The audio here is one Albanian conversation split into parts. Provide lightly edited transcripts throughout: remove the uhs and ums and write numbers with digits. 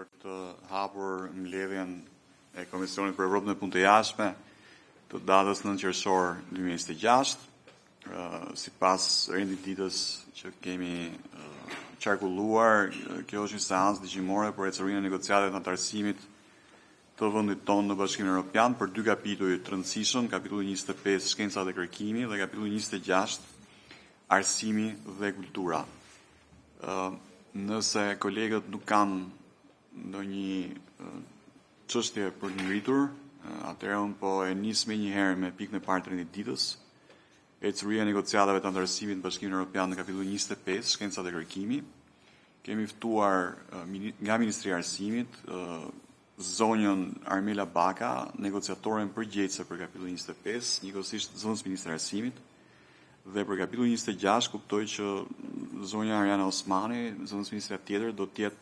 për të hapur mbledhjen e Komisionit për Evropën e Punë të Jashtme të datës 9 qershor 2026, sipas rendititës që kemi qarkulluar, kjo është një seancë dëgjimore për ecurinë e negociateve të antarësimit të vendit tonë në Bashkimin Evropian për dy kapituj të rëndësishëm, kapitulli 25 shkenca dhe kërkimi dhe kapitulli 26 arsimi dhe kultura. Nëse kolegët nuk kanë ndonjë çështje për ngritur, atëherë unë po e nis me një herë me pikën e parë të rendititës, ecuria e negociatave të antarësimit në Bashkimin Evropian në kapitullin 25 shkenca dhe kërkimi. Kemi ftuar nga Ministria e Arsimit zonjën Armela Baka, negociatoren përgjegjëse për kapitullin 25, njëkohësisht zonës Ministri e Arsimit, dhe për kapitullin 26 kuptoj që zonja Ariana Osmani, zonës Ministria tjetër, do të jetë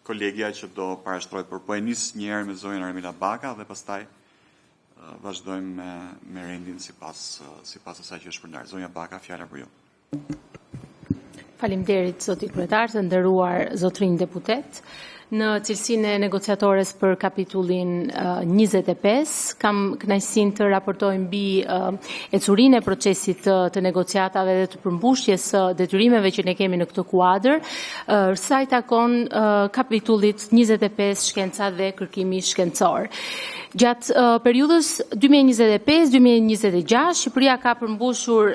kolegja që do parashtrohet, por po e nis një herë me zonjën Armela Baka dhe pastaj vazhdojmë me rendin sipas asaj që është përndar. Zonja Baka, fjala për ju. Faleminderit zoti kryetar, të nderuar zotrinj deputet. Në cilësinë e negociatores për kapitullin 25, kam kënaqësinë të raportoj mbi ecurinë e procesit të negociatave dhe të përmbushjes së detyrimeve që ne kemi në këtë kuadër, sa i takon kapitullit 25 shkenca dhe kërkimi shkencor. Gjatë periudhës 2025-2026, Shqipëria ka përmbushur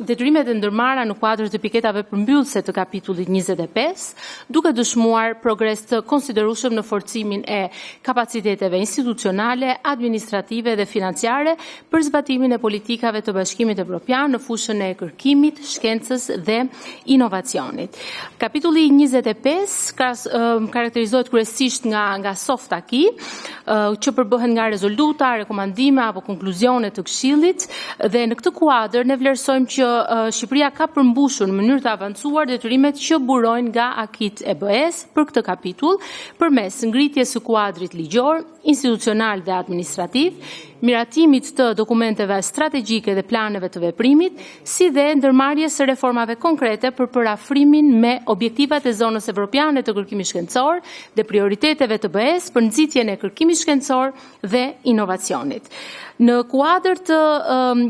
detyrimet e ndërmarra në kuadër të piketave përmbyllëse të kapitullit 25, duke dëshmuar progres të konsiderueshëm në forcimin e kapaciteteve institucionale, administrative dhe financiare për zbatimin e politikave të Bashkimit Evropian në fushën e kërkimit, shkencës dhe inovacionit. Kapitulli 25 karakterizohet kryesisht nga soft acquis, që përbëhen nga rezoluta, rekomandime apo konkluzione të Këshillit, dhe në këtë kuadër ne vlerësojmë që Shqipëria ka përmbushur në mënyrë të avancuar detyrimet që burojnë nga akit e BE-s për këtë kapitull, përmes ngritjes së kuadrit ligjor, institucional dhe administrativ, miratimit të dokumenteve strategjike dhe planeve të veprimit, si dhe ndërmarrjes së reformave konkrete për përafrimin me objektivat e zonës evropiane të kërkimit shkencor dhe prioriteteve të BE-s për nxitjen e kërkimit shkencor dhe inovacionit. Në kuadër të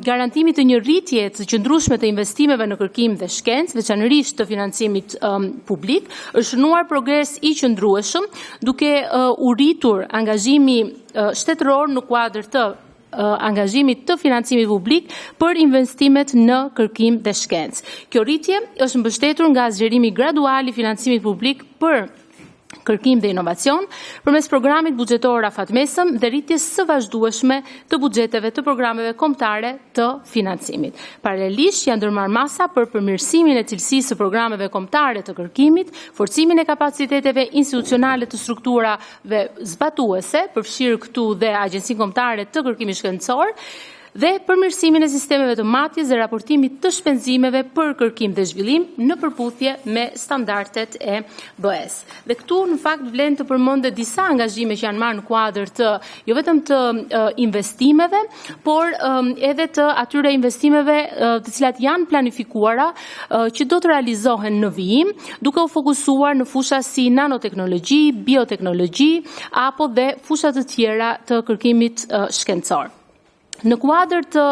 garantimit të një rritje të qëndrueshme të investimeve në kërkim dhe shkencë, veçanërisht të financimit publik, është shënuar progres i qëndrueshëm, duke u rritur angazhimi shtetëror në kuadër të angazhimit të financimit publik për investimet në kërkim dhe shkencë. Kjo rritje është mbështetur nga zgjerimi gradual i financimit publik për kërkim dhe inovacion, përmes programit buxhetor afatmesëm dhe rritjes së vazhdueshme të buxheteve të programeve kombëtare të financimit. Paralelisht janë ndërmarrë masa për përmirësimin e cilësisë së programeve kombëtare të kërkimit, forcimin e kapaciteteve institucionale të strukturave zbatuese, përfshirë këtu dhe Agjencinë Kombëtare të Kërkimit Shkencor, dhe përmirësimin e sistemeve të matjes dhe raportimit të shpenzimeve për kërkim dhe zhvillim në përputhje me standardet e BE-s. Dhe këtu në fakt vlen të përmendet disa angazhime që janë marrë në kuadër të jo vetëm të investimeve, por edhe të atyre investimeve të cilat janë planifikuara që do të realizohen në vijim, duke u fokusuar në fusha si nanoteknologji, bioteknologji apo dhe fusha të tjera të kërkimit shkencor. Në kuadër të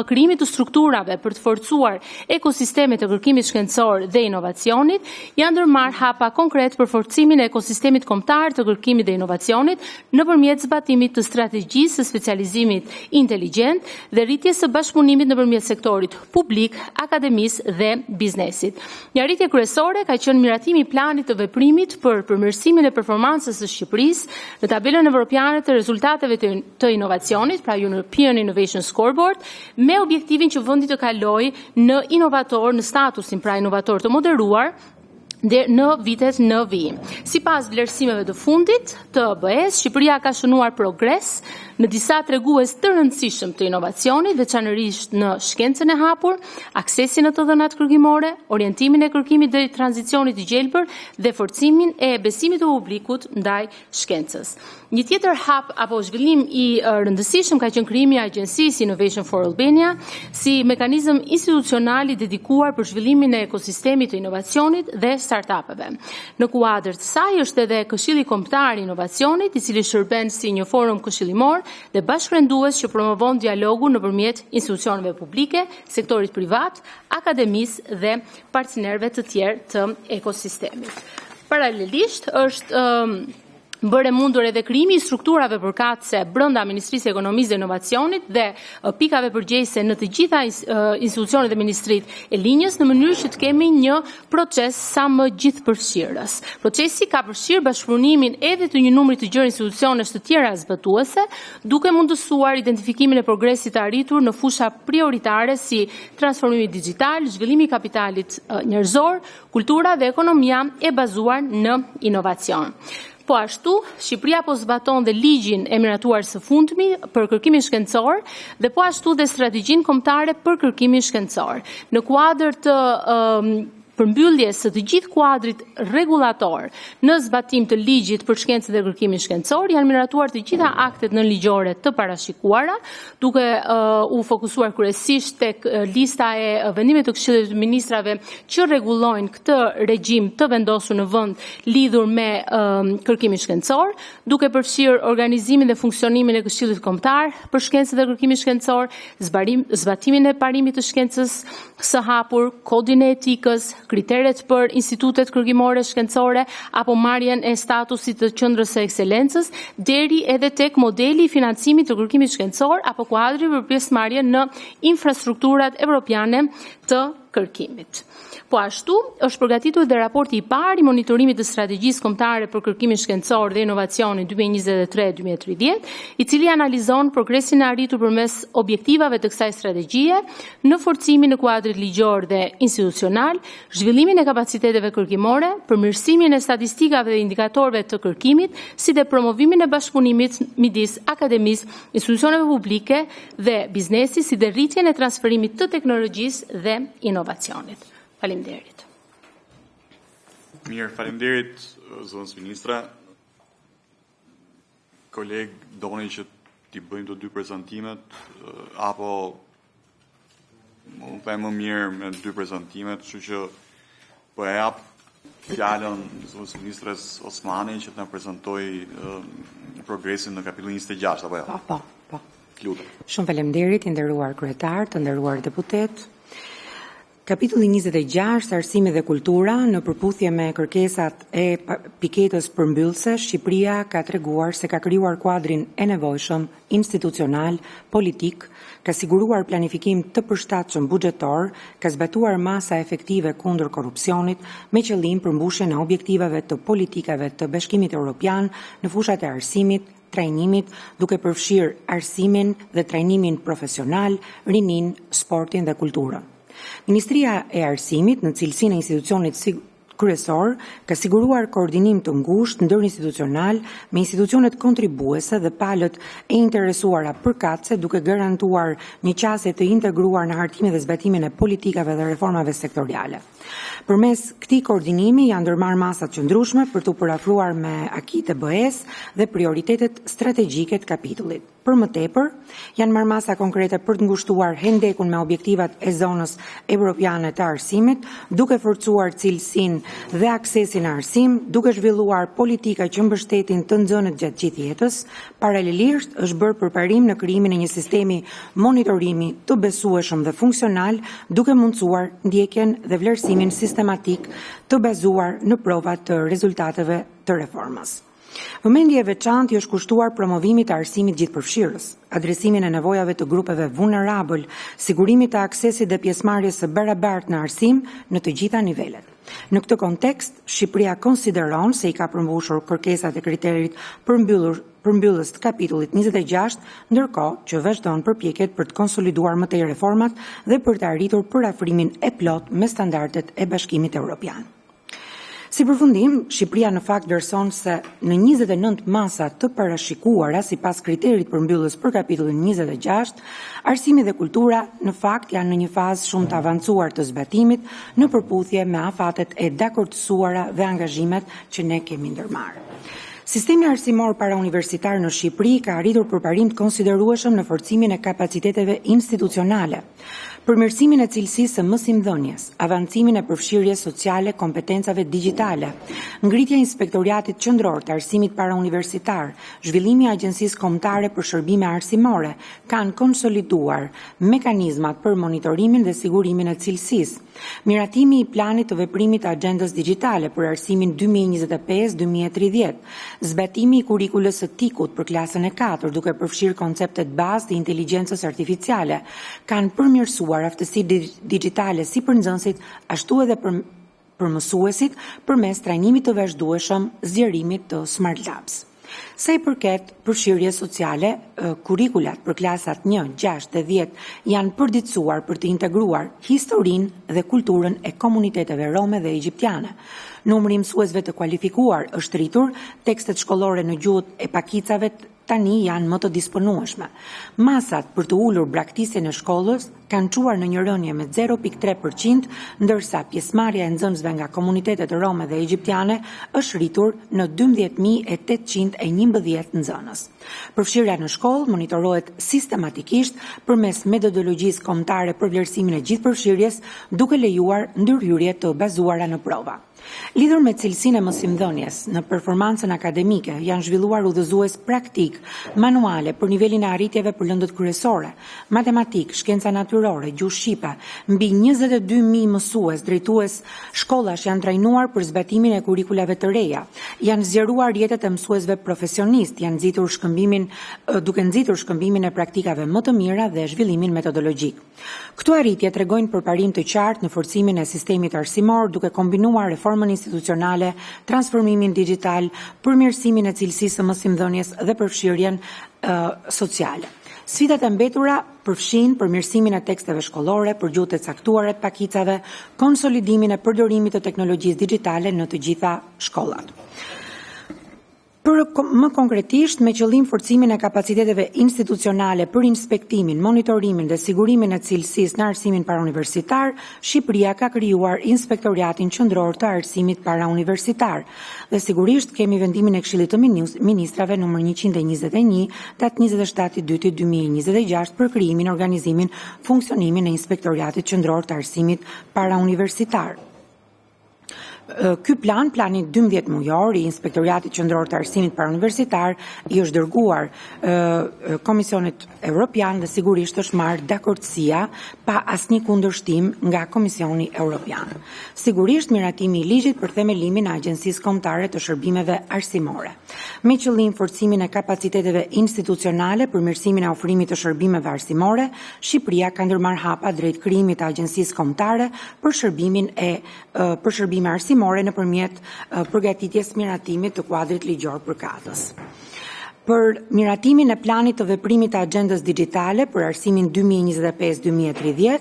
krijimit të strukturave për të forcuar ekosistemet të kërkimit shkencor dhe inovacionit, janë ndërmarrë hapa konkret për forcimin e ekosistemit kombëtar të kërkimit dhe inovacionit nëpërmjet zbatimit të strategjisë së specializimit inteligjent dhe rritjes së bashkëpunimit nëpërmjet sektorit publik, akademisë dhe biznesit. Një rritje kryesore ka qenë miratimi i planit të veprimit për përmirësimin e performancës së Shqipërisë në tabelën evropiane të rezultateve të inovacionit, pra European Innovation Scoreboard, me objektivin që vendi të kalojë në inovator, në statusin pra inovator të moderuar dhe në vitet në vijim. Sipas vlerësimeve të fundit të BE-s, Shqipëria ka shënuar progres në disa tregues të rëndësishëm të inovacionit, veçanërisht në shkencën e hapur, aksesin në të dhënat kërkimore, orientimin e kërkimit drejt tranzicionit i gjelbër dhe forcimin e besimit të publikut ndaj shkencës. Një tjetër hap apo zhvillim i rëndësishëm ka qenë krijimi i Agjencisë Innovation for Albania si mekanizëm institucional i dedikuar për zhvillimin e ekosistemit të inovacionit dhe startupeve. Në kuadër të saj është edhe Këshilli Kombëtar i Inovacionit, i cili shërben si një forum këshillimor dhe bashkërendues që promovon dialogun nëpërmjet institucioneve publike, sektorit privat, akademisë dhe partnerëve të tjerë të ekosistemit. Paralelisht është bërë mundur edhe krijimi i strukturave përkatëse brenda Ministrisë së Ekonomisë dhe Inovacionit dhe pikave përgjegjëse në të gjitha institucionet dhe ministritë e linjës në mënyrë që të kemi një proces sa më gjithëpërfshirës. Procesi ka përfshirë bashkëpunimin edhe të një numri të gjerë institucionesh të tjera zbatuese, duke mundësuar identifikimin e progresit të arritur në fusha prioritare si transformimi digjital, zhvillimi i kapitalit njerëzor, kultura dhe ekonomia e bazuar në inovacion. Po ashtu, Shqipëria po zbaton dhe ligjin e miratuar së fundmi për kërkimin shkencor dhe po ashtu dhe strategjinë kombëtare për kërkimin shkencor. Në kuadër të përmbylljes së të gjithë kuadrit rregullator në zbatim të ligjit për shkencën dhe kërkimin shkencor, janë miratuar të gjitha aktet nënligjore të parashikuara, duke u fokusuar kryesisht tek lista e vendimeve të Këshillit të Ministrave që rregullojnë këtë regjim të vendosur në vend lidhur me kërkimin shkencor, duke përfshirë organizimin dhe funksionimin e Këshillit Kombëtar për shkencën dhe kërkimin shkencor, zbatimin e parimit të shkencës së hapur, kodin e etikës, kriteret për institutet kërkimore shkencore apo marrjen e statusit të qendrës së ekselencës, deri edhe tek modeli i financimit të kërkimit shkencor apo kuadri për pjesëmarrje në infrastrukturat evropiane të kërkimit. Po ashtu, është përgatitur dhe raporti i parë i monitorimit të strategjisë kombëtare për kërkimin shkencor dhe inovacionin 2023-2030, i cili analizon progresin e arritur përmes objektivave të kësaj strategjie në forcimin e kuadrit ligjor dhe institucional, zhvillimin e kapaciteteve kërkimore, përmirësimin e statistikave dhe indikatorëve të kërkimit, si dhe promovimin e bashkëpunimit midis akademisë, institucioneve publike dhe biznesi, si dhe rritjen e transferimit të teknologjisë dhe inovacionit. Faleminderit. Mirë, faleminderit, zonës ministra. Koleg, doni që t'i bëjmë të dy prezantimet, apo unë them më mirë me dy prezantimet, kështu që po e jap fjalën zonës ministres Osmani që të na prezantoj progresin në kapitullin 26, apo jo? Po. Lutem. Shumë faleminderit, i nderuar kryetar, të nderuar deputet. Kapitulli 26, arsimi dhe kultura, në përputhje me kërkesat e piketës përmbyllëse, Shqipëria ka treguar se ka krijuar kuadrin e nevojshëm institucional, politik, ka siguruar planifikim të përshtatshëm buxhetor, ka zbatuar masa efektive kundër korrupsionit me qëllim përmbushjen e objektivave të politikave të Bashkimit Evropian në fushat e arsimit, trajnimit, duke përfshirë arsimin dhe trajnimin profesional, rinin, sportin dhe kulturën. Ministria e Arsimit në cilësinë e institucionit kryesor ka siguruar koordinim të ngushtë ndërinstitucional me institucionet kontribuese dhe palët e interesuara përkatëse, duke garantuar një qasje të integruar në hartimin dhe zbatimin e politikave dhe reformave sektoriale. Përmes këtij koordinimi janë ndërmarrë masat qëndrueshme për të parafruar me akitë e BE-s dhe prioritetet strategjike të kapitullit. Për më tepër, janë marrë masa konkrete për të ngushtuar hendekun me objektivat e zonës evropiane të arsimit, duke forcuar cilësinë dhe aksesin në arsim, duke zhvilluar politika që mbështetin të nxënët gjatë gjithë jetës. Paralelisht është bërë përparim në krijimin e një sistemi monitorimi të besueshëm dhe funksional, duke mundësuar ndjekjen dhe vlerësimin sistematik të bazuar në provat të rezultateve të reformës. Vëmendje e veçantë është kushtuar promovimit të arsimit gjithëpërfshirës, adresimin e nevojave të grupeve vulnerabël, sigurimit të aksesit dhe pjesëmarrjes së barabartë në arsim në të gjitha nivelet. Në këtë kontekst, Shqipëria konsideron se i ka përmbushur kërkesat e kriterit përmbyllës të kapitullit 26, ndërkohë që vazhdon përpjekjet për të konsoliduar më tej reformat dhe për të arritur përafrimin e plot me standardet e Bashkimit Evropian. Si përfundim, Shqipëria në fakt vlerëson se në 29 masa të parashikuara sipas kriterit përmbyllës për kapitullin 26, arsimi dhe kultura në fakt janë në një fazë shumë të avancuar të zbatimit në përputhje me afatet e dakortësuara dhe angazhimet që ne kemi ndërmarrë. Sistemi arsimor parauniversitar në Shqipëri ka arritur përparim të konsiderueshëm në forcimin e kapaciteteve institucionale, përmirësimin e cilësisë së mësimdhënies, avancimin e përfshirjes sociale, kompetencave digjitale, ngritja e inspektoriatit qendror të arsimit parauniversitar, zhvillimi i Agjencisë Kombëtare për Shërbime Arsimore kanë konsoliduar mekanizmat për monitorimin dhe sigurimin e cilësisë. Miratimi i planit të veprimit të agjendës digjitale për arsimin 2025-2030, zbatimi i kurikulës së TIK-ut për klasën e 4 duke përfshirë konceptet bazë të inteligjencës artificiale, kanë përmirësuar aftësitë digjitale si për nxënësit ashtu edhe për mësuesit përmes trajnimit të vazhdueshëm, zgjerimit të Smart Labs. Sa i përket përfshirjes sociale, kurikulat për klasat 1, 6 dhe 10 janë përditësuar për të integruar historinë dhe kulturën e komuniteteve rome dhe egjiptiane. Numri i mësuesve të kualifikuar është rritur, tekstet shkollore në gjuhët e pakicave tani janë më të disponueshme. Masat për të ulur braktisjen e shkollës kanë quar në një rënje me 0.3%, ndërsa pjesëmarrja e nxënësve nga komunitetet rome dhe egjiptiane është rritur në 12.811 nxënës. Përfshirja në shkollë monitorohet sistematikisht përmes metodologjisë kombëtare për vlerësimin e gjithë përfshirjes, duke lejuar ndërhyrje të bazuara në prova. Lidhur me cilësinë e mësimdhënies në performancën akademike, janë zhvilluar udhëzues praktik, manuale për nivelin e arritjeve për lëndët kryesore, matematik, shkenca natyrore, gjuhë shqipe. Mbi 22.000 mësues, drejtues shkollash janë trajnuar për zbatimin e kurikulave të reja. Janë zgjeruar rrjetet e mësuesve profesionist, janë duke nxitur shkëmbimin e praktikave më të mira dhe zhvillimin metodologjik. Këto arritje tregojnë përparim të qartë në forcimin e sistemit arsimor, duke kombinuar reformën institucionale, transformimin digital, përmirësimin e cilësisë së mësimdhënies dhe përfshirjen sociale. Sfidat e mbetura përfshin përmirësimin e teksteve shkollore për gjuhët e caktuara të pakicave, konsolidimin e përdorimit të teknologjisë digjitale në të gjitha shkollat. Më konkretisht, me qëllim forcimin e kapaciteteve institucionale për inspektimin, monitorimin dhe sigurimin e cilësisë në arsimin parauniversitar, Shqipëria ka krijuar Inspektoriatin Qendror të Arsimit Parauniversitar. Dhe sigurisht kemi vendimin e Këshillit të Ministrave numër 121 datë 27/2/2026 për krijimin, organizimin, funksionimin e Inspektoriatit Qendror të Arsimit Parauniversitar. Ky plani 12 mujor i Inspektoriatit Qendror të Arsimit Parauniversitar i është dërguar Komisionit Evropian dhe sigurisht është marrë dakordësia pa asnjë kundërshtim nga Komisioni Evropian. Sigurisht miratimi i ligjit për themelimin e Agjencisë Kombëtare të Shërbimeve Arsimore. Me qëllim forcimin e kapaciteteve institucionale, përmirësimin e ofrimit të shërbimeve arsimore, Shqipëria ka ndërmarrë hapa drejt krijimit të Agjencisë Kombëtare për shërbime arsimore nëpërmjet përgatitjes miratimit të kuadrit ligjor përkatës. Për miratimin e planit të veprimit të agjendës digjitale për arsimin 2025-2030,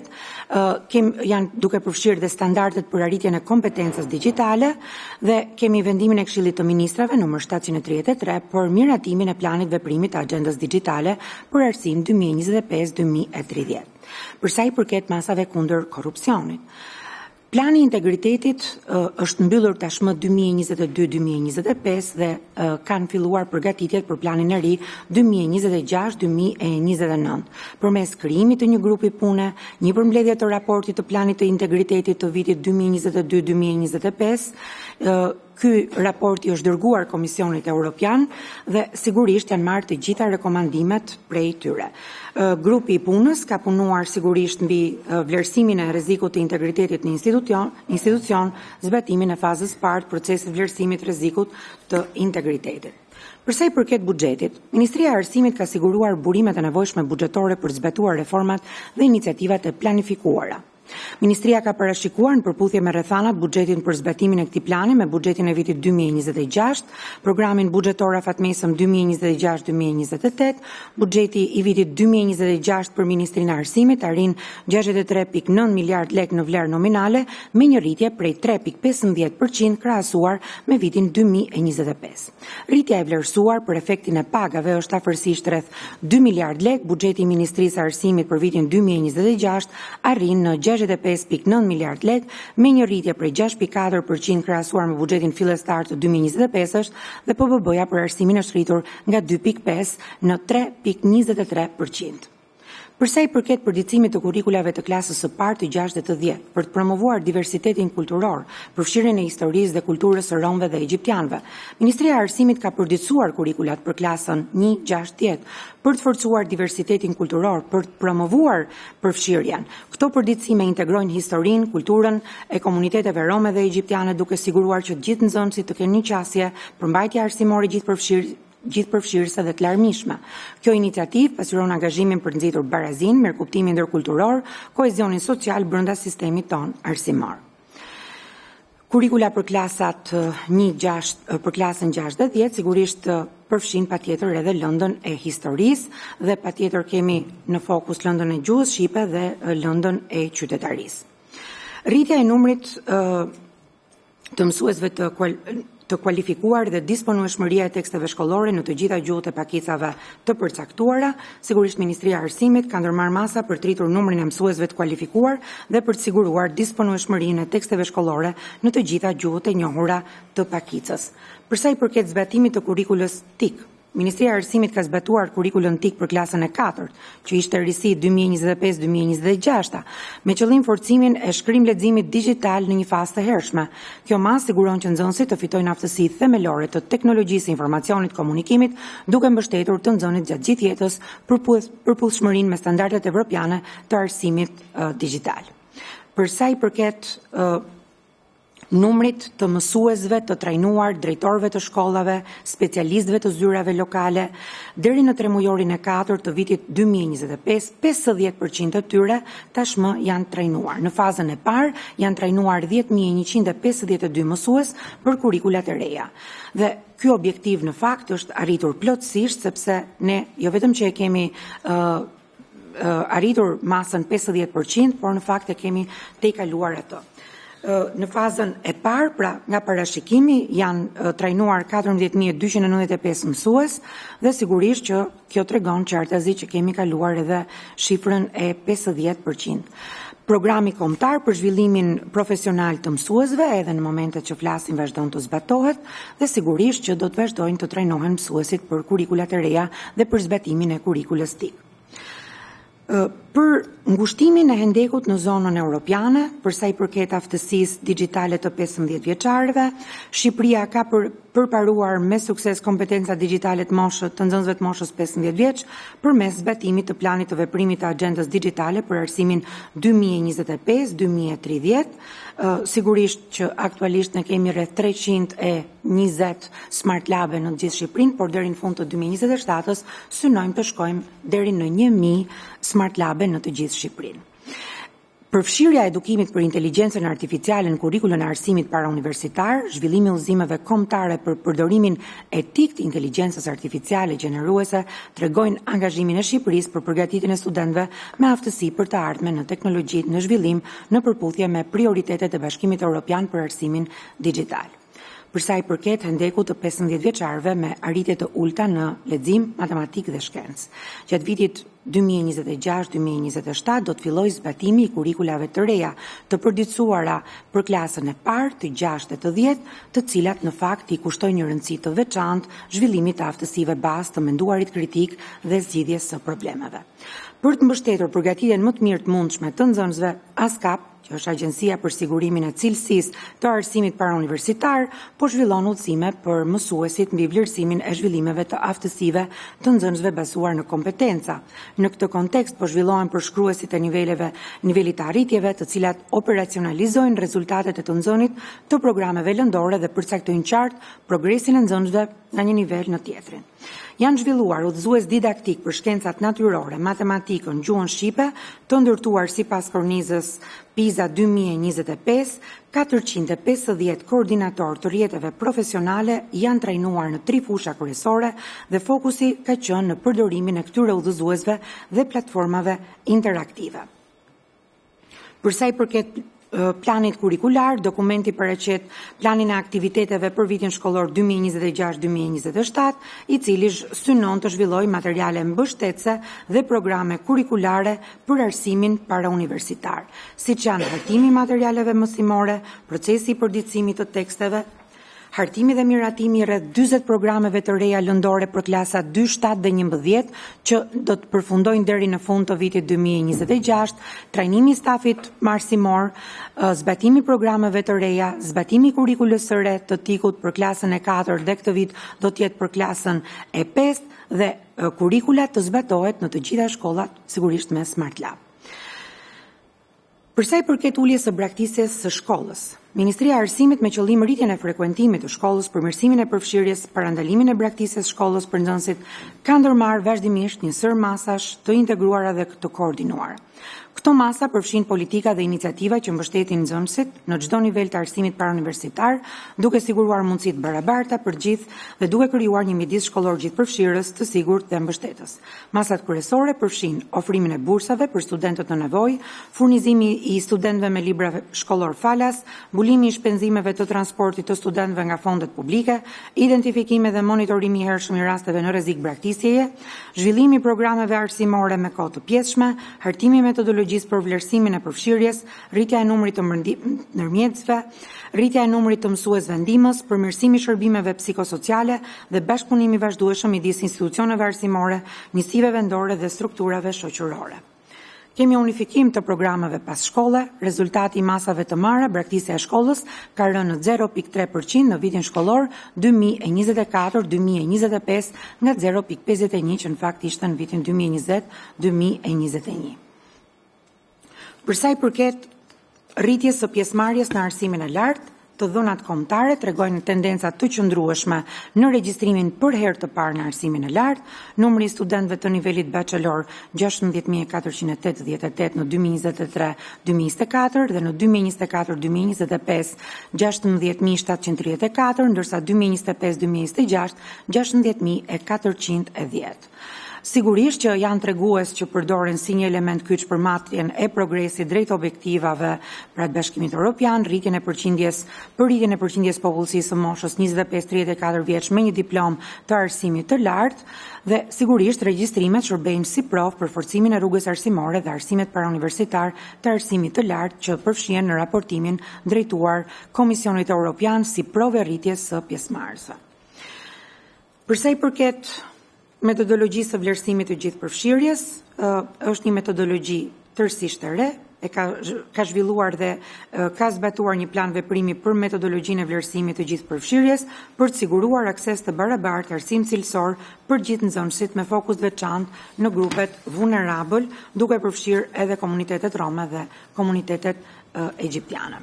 janë duke përfshirë dhe standardet për arritjen e kompetencës digjitale dhe kemi vendimin e Këshillit të Ministrave numër 733 për miratimin e planit veprimit të agjendës digjitale për arsim 2025-2030. Për sa i përket masave kundër korrupsionit. Plani i integritetit është mbyllur tashmë 2022-2025 dhe kanë filluar përgatitjet për planin e ri 2026-2029. Përmes krijimit të një grupi pune, një përmbledhje të raportit të planit të integritetit të vitit 2022-2025, ky raporti është dërguar Komisionit Evropian dhe sigurisht janë marrë të gjitha rekomandimet prej tyre. Grupi i punës ka punuar sigurisht mbi vlerësimin e rrezikut të integritetit në institucion, zbatimin e fazës parë të procesit vlerësimit rrezikut të integritetit. Për sa i përket buxhetit, Ministria e Arsimit ka siguruar burimet e nevojshme buxhetore për zbatuar reformat dhe iniciativat e planifikuara. Ministria ka parashikuar në përputhje me rrethanat buxhetin për zbatimin e këtij plani me buxhetin e vitit 2026, programin buxhetor afatmesëm 2026-2028, buxheti i vitit 2026 për Ministrinë e Arsimit arrin 63.9 miliard lekë në vlerë nominale me një rritje prej 3.15% krahasuar me vitin 2025. Rritja e vlerësuar për efektin e pagave është afërsisht rreth 2 miliard lekë, buxheti i Ministrisë së Arsimit për vitin 2026 arrin në 65.9 miliard lekë me një rritje prej 6.4% krahasuar me buxhetin fillestar të 2025-s dhe PBB-ja për arsimin është rritur nga 2.5 në 3.23%. Përsa i përket përditësimit të kurrikulave të klasës së parë, të 6 dhe të 10, për të promovuar diversitetin kulturor, përfshirjen e historisë dhe kulturës së romëve dhe egjiptianëve, Ministria e Arsimit ka përditësuar kurrikulat për klasën 1, 6, 10, për të forcuar diversitetin kulturor, për të promovuar përfshirjen. Këto përditësime integrojnë historinë, kulturën e komuniteteve rome dhe egjiptiane, duke siguruar që gjithë nxënësit të kenë një qasje për mbajtje arsimore gjithëpërfshirëse dhe të larmishme. Kjo iniciativë pasuron angazhimin për të nxitur barazinë, mirëkuptimin ndërkulturor, kohezionin social brenda sistemit ton arsimor. Kurrikula për klasat 1-6, për klasën 6 dhe 10 sigurisht përfshin patjetër edhe lëndën e historisë dhe patjetër kemi në fokus lëndën e gjuhës shqipe dhe lëndën e qytetarisë. Rritja e numrit të mësuesve të kualifikuar dhe disponueshmëria e teksteve shkollore në të gjitha gjuhët e pakicave të përcaktuara, sigurisht Ministria e Arsimit ka ndërmarrë masa për të rritur numrin e mësuesve të kualifikuar dhe për të siguruar disponueshmërinë e teksteve shkollore në të gjitha gjuhët e njohura të pakicës. Përsa i përket zbatimit të kurrikulës TIK, Ministria e Arsimit ka zbatuar kurrikulën TIK për klasën e 4, që ishte risi 2025-2026, me qëllim forcimin e shkrim-leximit digjital në një fazë të hershme. Kjo masë siguron që nxënësit të fitojnë aftësi themelore të teknologjisë, informacionit, komunikimit, duke mbështetur të nxënit gjatë gjithë jetës përputhshmërinë me standardet evropiane të arsimit digjital. Përsa i përket numrit të mësuesve të trajnuar, drejtorëve të shkollave, specialistëve të zyrave lokale, deri në tremujorin e 4 të vitit 2025, 50% të tyre tashmë janë trajnuar. Në fazën e parë janë trajnuar 10.152 mësues për kurrikulat e reja. Dhe ky objektiv në fakt është arritur plotësisht, sepse ne jo vetëm që e kemi arritur masën 50%, por në fakt e kemi tejkaluar atë. Në fazën e parë, pra nga parashikimi, janë trajnuar 14.295 mësues dhe sigurisht që kjo tregon qartazi që kemi kaluar edhe shifrën e 50%. Programi kombëtar për zhvillimin profesional të mësuesve edhe në momentet që flasim vazhdon të zbatohet dhe sigurisht që do të vazhdojnë të trajnohen mësuesit për kurrikulat e reja dhe për zbatimin e kurrikulës TIK. Për ngushtimin e hendekut në zonën europiane, përsa i përket aftësisë digjitale të 15 vjeçarëve, Shqipëria ka përparuar me sukses kompetenca digjitale të nxënësve të moshës 15 vjeç përmes zbatimit të planit të veprimit të agjendës digjitale për arsimin 2025-2030. Sigurisht që aktualisht ne kemi rreth 320 smart labe në gjithë Shqipërinë, por deri në fund të 2027-s synojmë të shkojmë deri në 1000 smart labe në të gjithë Shqipërinë. Përfshirja e edukimit për inteligjencën artificiale në kurrikulën e arsimit parauniversitar, zhvillimi i udhëzimeve kombëtare për përdorimin etik të inteligjencës artificiale gjeneruese tregojnë angazhimin e Shqipërisë për përgatitjen e studentëve me aftësi për të ardhmen në teknologjitë në zhvillim në përputhje me prioritetet e Bashkimit Evropian për arsimin digjital. Përsa i përket hendekut të 15 vjeçarëve me arritje të ulta në lexim, matematikë dhe shkencë. Gjatë vitit 2026-2027 do të fillojë zbatimi i kurrikulave të reja të përditësuara për klasën e parë, të 6 dhe të 10, të cilat në fakt i kushtojnë një rëndësi të veçantë zhvillimit të aftësive bazë të menduarit kritik dhe zgjidhjes së problemeve. Për të mbështetur përgatitjen më të mirë të mundshme të nxënësve, ASCAP, që është Agjencia për Sigurimin e Cilësisë të Arsimit Parauniversitar, po zhvillon udhëzime për mësuesit mbi vlerësimin e zhvillimeve të aftësive të nxënësve bazuar në kompetenca. Në këtë kontekst po zhvillohen përshkruesit e nivelit të arritjeve, të cilat operacionalizojnë rezultatet e të nxënit të programeve lëndore dhe përcaktojnë qartë progresin e nxënësve nga një nivel në tjetrin. Janë zhvilluar udhëzues didaktik për shkencat natyrore, matematikën, gjuhën shqipe, të ndërtuar sipas kornizës PISA 2025, 450 koordinator të rrjeteve profesionale janë trajnuar në 3 fusha kryesore dhe fokusi ka qenë në përdorimin e këtyre udhëzuesve dhe platformave interaktive. Për sa i përket planit kurikular, dokumenti paraqet planin e aktiviteteve për vitin shkollor 2026-2027, i cili synon të zhvillojë materiale mbështetëse dhe programe kurikulare për arsimin parauniversitar, siç janë hartimi i materialeve mësimore, procesi i përditësimit të teksteve, hartimi dhe miratimi rreth 40 programeve të reja lëndore për klasat 2, 7 dhe 11 që do të përfundojnë deri në fund të vitit 2026, trajnimi i stafit arsimor, zbatimi i programeve të reja, zbatimi i kurikulës së re të tikut për klasën e 4 dhe këtë vit do të jetë për klasën e 5 dhe kurikula të zbatohet në të gjitha shkollat, sigurisht me Smart Lab. Për sa i përket uljes së braktisjes së shkollës, Ministria e Arsimit me qëllim rritjen e frekuentimit të shkollës, përmirësimin e përfshirjes, parandalimin e braktisjes së shkollës për nxënësit, ka ndërmarrë vazhdimisht një sër masash të integruara dhe të koordinuara. Këto masa përfshin politika dhe iniciativa që mbështetin nxënësit në çdo nivel të arsimit parauniversitar, duke siguruar mundësi të barabarta për gjithë dhe duke krijuar një midis shkollor gjithëpërfshirës, të sigurt dhe mbështetës. Masat kryesore përfshin ofrimin e bursave për studentët në nevojë, furnizimi i studentëve me libra shkollor falas, mbulimi i shpenzimeve të transportit të studentëve nga fondet publike, identifikimi dhe monitorimi i hershëm i rasteve në rrezik braktisjeje, zhvillimi i programeve arsimore me kohë të pjesshme, hartimi i metodologjisë për vlerësimin e përfshirjes, rritja e numrit të ndërmjetësve, rritja e numrit të mësuesve ndihmës, përmirësimi i shërbimeve psikosociale dhe bashkëpunimi i vazhdueshëm midis institucioneve arsimore, njësive vendore dhe strukturave shoqërore. Kemi unifikim të programeve pas shkolle, rezultati i masave të marra, braktisja e shkollës ka rënë në 0.3% në vitin shkollor 2024-2025 nga 0.51 që në fakt ishte në vitin 2020-2021. Për sa i përket rritjes së pjesëmarrjes në arsimin e lartë, të dhënat kombëtare tregojnë tendenca të qëndrueshme në regjistrimin për herë të parë në arsimin e lartë. Numri i studentëve të nivelit bachelor 16.488 në 2023-2024 dhe në 2024-2025 16.734, ndërsa 2025-2026 16.410. Sigurisht që janë tregues që përdoren si një element kyç për matjen e progresit drejt objektivave pra të Bashkimit Evropian, rritjen e përqindjes popullsisë së moshës 25-34 vjeç me një diplomë të arsimit të lartë dhe sigurisht regjistrimet shërbejnë si provë për forcimin e rrugës arsimore dhe arsimet parauniversitar të arsimit të lartë që përfshihen në raportimin drejtuar Komisionit Evropian si provë e rritjes së pjesëmarrësve. Për sa i përket metodologjisë së vlerësimit të gjithëpërfshirjes, është një metodologji tërësisht e re, ka zhvilluar dhe ka zbatuar një plan veprimi për metodologjinë e vlerësimit të gjithëpërfshirjes për të siguruar akses të barabartë arsim cilësor për gjithë nxënësit me fokus veçantë në grupet vulnerabël, duke përfshirë edhe komunitetet rome dhe komunitetet egjiptiane.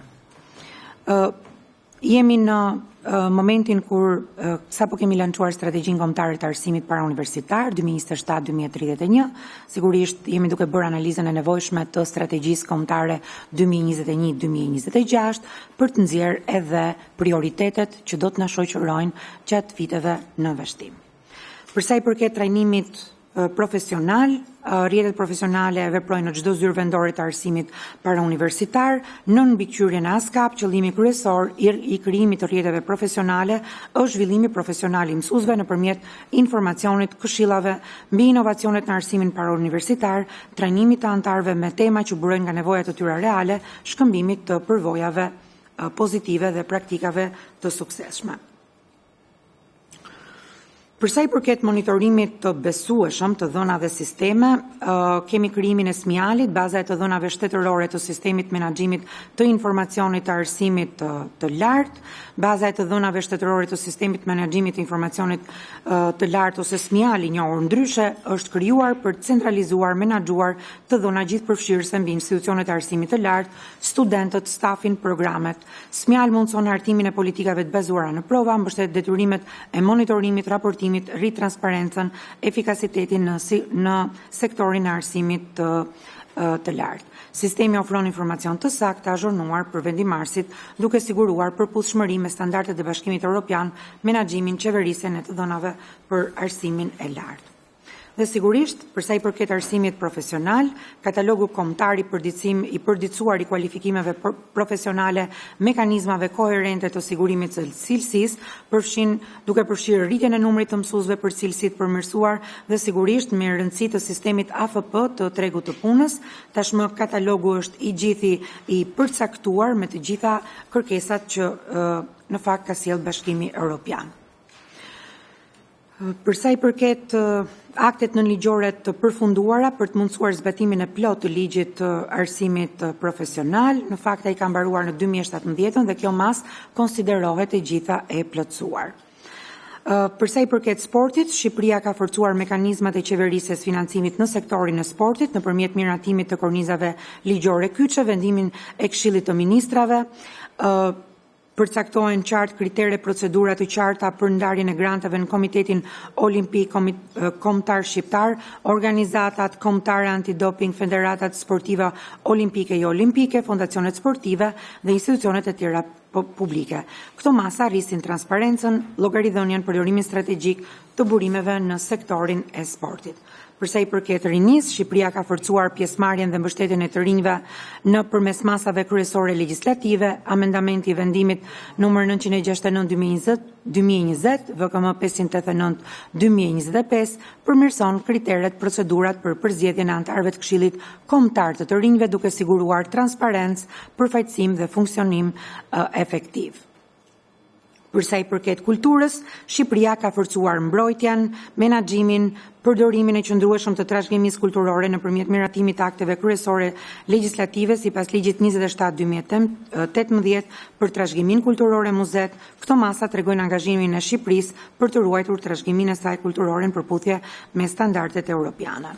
Jemi në momentin kur sapo kemi lançuar strategjinë kombëtare të arsimit parauniversitar 2027-2031, sigurisht jemi duke bërë analizën e nevojshme të strategjisë kombëtare 2021-2026 për të nxjerrë edhe prioritetet që do të na shoqërojnë gjatë viteve në vazhdim. Për sa i përket trajnimit profesional, rrjetet profesionale veprojnë në çdo zyrë vendore të arsimit parauniversitar, nën mbikëqyrjen e ASCAP, qëllimi kryesor i krijimit të rrjeteve profesionale është zhvillimi profesional i mësuesve nëpërmjet informacionit, këshillave mbi inovacionet në arsimin parauniversitar, trajnimit të anëtarëve me tema që burojnë nga nevojat e tyre reale, shkëmbimit të përvojave pozitive dhe praktikave të suksesshme. Për sa i përket monitorimit të besueshëm të dhënave sisteme, kemi krijimin e SMIAL-it, baza e të dhënave shtetërore të sistemit menaxhimit të informacionit të arsimit të lartë, baza e të dhënave shtetërore të sistemit menaxhimit të informacionit të lartë ose SMIAL, i njohur ndryshe, është krijuar për të centralizuar, menaxhuar të dhëna gjithëpërfshirëse mbi institucionet e arsimit të lartë, studentët, stafin, programet. SMIAL mundson hartimin e politikave të bazuara në prova, mbështet detyrimet e monitorimit, raportimit, rrit transparencën, efikasitetin në sektorin e arsimit të lartë. Sistemi ofron informacion të saktë, azhurnuar për vendimarrësit, duke siguruar përputhshmëri me standardet e Bashkimit Evropian, menaxhimin, qeverisjen e të dhënave për arsimin e lartë. Dhe sigurisht, përsa i përket arsimit profesional, katalogu kombëtar i përditësuar i kualifikimeve profesionale, mekanizmave koherente të sigurimit të cilësisë, duke përfshirë rritjen e numrit të mësuesve për cilësi të përmirësuar dhe sigurisht me rëndësi të sistemit AFP të tregut të punës. Tashmë katalogu është i gjithë i përcaktuar me të gjitha kërkesat që në fakt ka sjellë Bashkimi Evropian. Përsa i përket aktet nënligjore të përfunduara për të mundësuar zbatimin e plot të ligjit të arsimit profesional, në fakt ai ka mbaruar në 2017 dhe kjo mas konsiderohet e gjitha e plotësuar. Përsa i përket sportit, Shqipëria ka forcuar mekanizmat e qeverisjes financimit në sektorin e sportit nëpërmjet miratimit të kornizave ligjore kyçe, vendimin e Këshillit të Ministrave, përcaktohen qartë kritere procedura të qarta për ndarjen e granteve në Komitetin Olimpik Kombëtar Shqiptar, organizatat kombëtare antidoping, federatat sportive olimpike e jo olimpike, fondacionet sportive dhe institucionet e tjera publike. Këto masa rrisin transparencën, llogaridhënien, përdorimin strategjik të burimeve në sektorin e sportit. Përsa i përket rinisë, Shqipëria ka forcuar pjesëmarrjen dhe mbështetjen e të rinjve në përmes masave kryesore legjislative, amendamenti i vendimit numër 969/2020, VKM 589/2025, përmirëson kriteret, procedurat për përzgjedhjen e anëtarëve të Këshillit Kombëtar të rinjve duke siguruar transparencë, përfaqësim dhe funksionim efektiv. Përsa i përket kulturës, Shqipëria ka forcuar mbrojtjen, menaxhimin, përdorimin e qëndrueshëm të trashëgimisë kulturore nëpërmjet miratimit të akteve kryesore legjislative sipas ligjit 27/2018 për trashëgiminë kulturore muzet. Këto masa tregojnë angazhimin e Shqipërisë për të ruajtur trashëgiminë e saj kulturore në përputhje me standardet europiane.